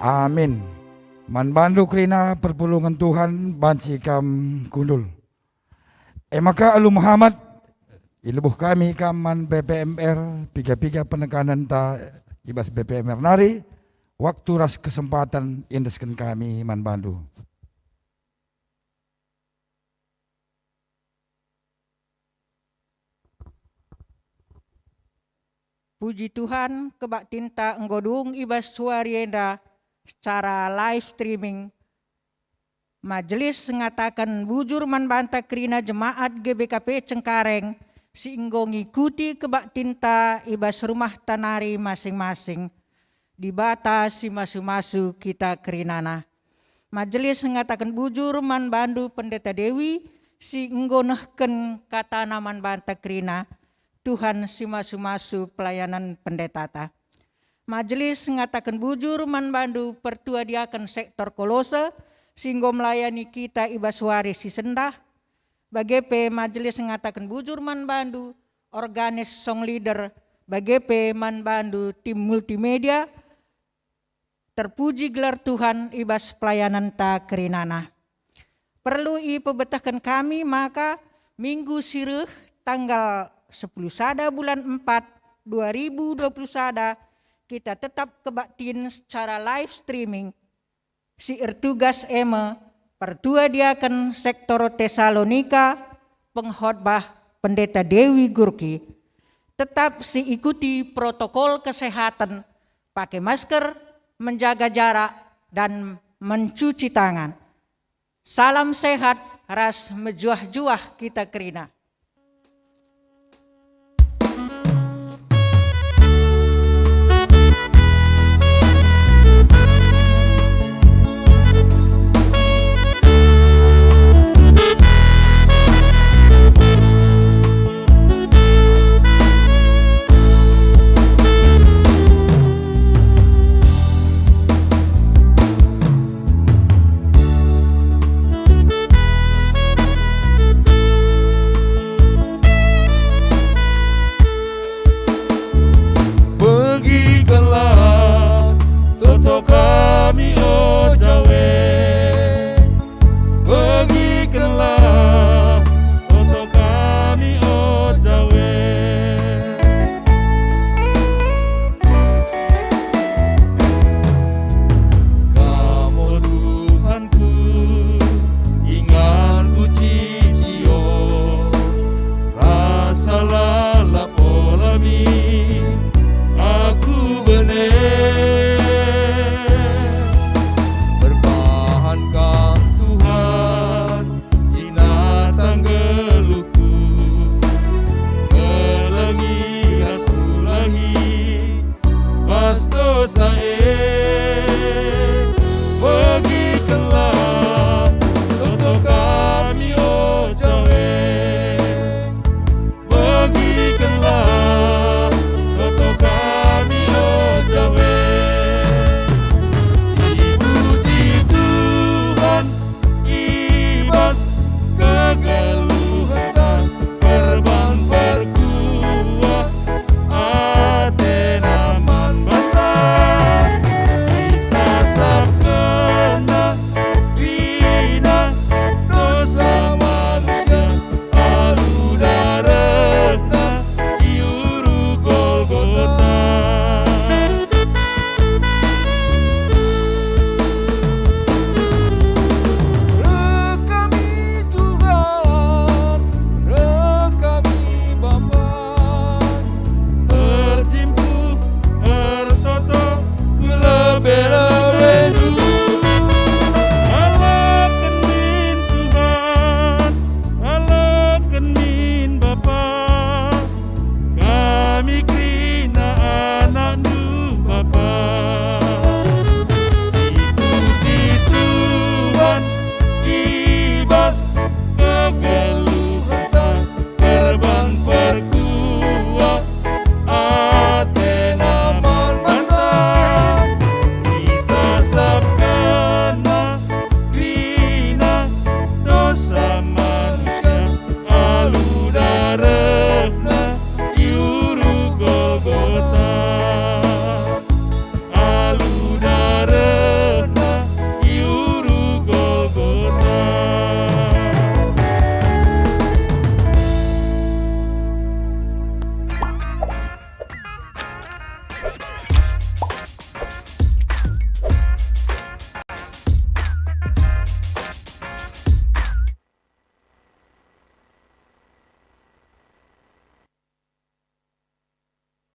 Amin. Man bandu kerina perpulungan Tuhan banci kam kundul. Maka alu Muhammad ilubuh kami kaman BPMR piga-piga penekanan ta ibas BPMR nari waktu ras kesempatan indeskan kami man bandu. Puji Tuhan kebak tinta enggodung ibas suarienda secara live streaming. Majelis mengatakan bujur manbanta kerina jemaat GBKP Cengkareng sehingga ngikuti kebak tinta ibas rumah tanari masing-masing di bata si masu-masu kita kerinana. Majelis mengatakan bujur manbandu Pendeta Dewi sehingga nehken kata naman banta kerina Tuhan si masu-masu pelayanan pendetata. Majelis mengatakan bujur manbandu pertua diakan sektor Kolose sehingga melayani kita ibas waris si sendah. BGP majelis mengatakan bujur manbandu organis song leader BGP manbandu tim multimedia. Terpuji gelar Tuhan ibas pelayanan ta kerinana. perlu ipebetahkan kami, maka minggu sireh tanggal 10 sada bulan 4 2020 sada kita tetap kebaktin secara live streaming si ertugas eme pertua diaken sektor Tesalonika pengkhotbah Pendeta Dewi Gurki tetap si ikuti protokol kesehatan, pakai masker, menjaga jarak dan mencuci tangan. Salam sehat, ras mejuah-juah kita kerina.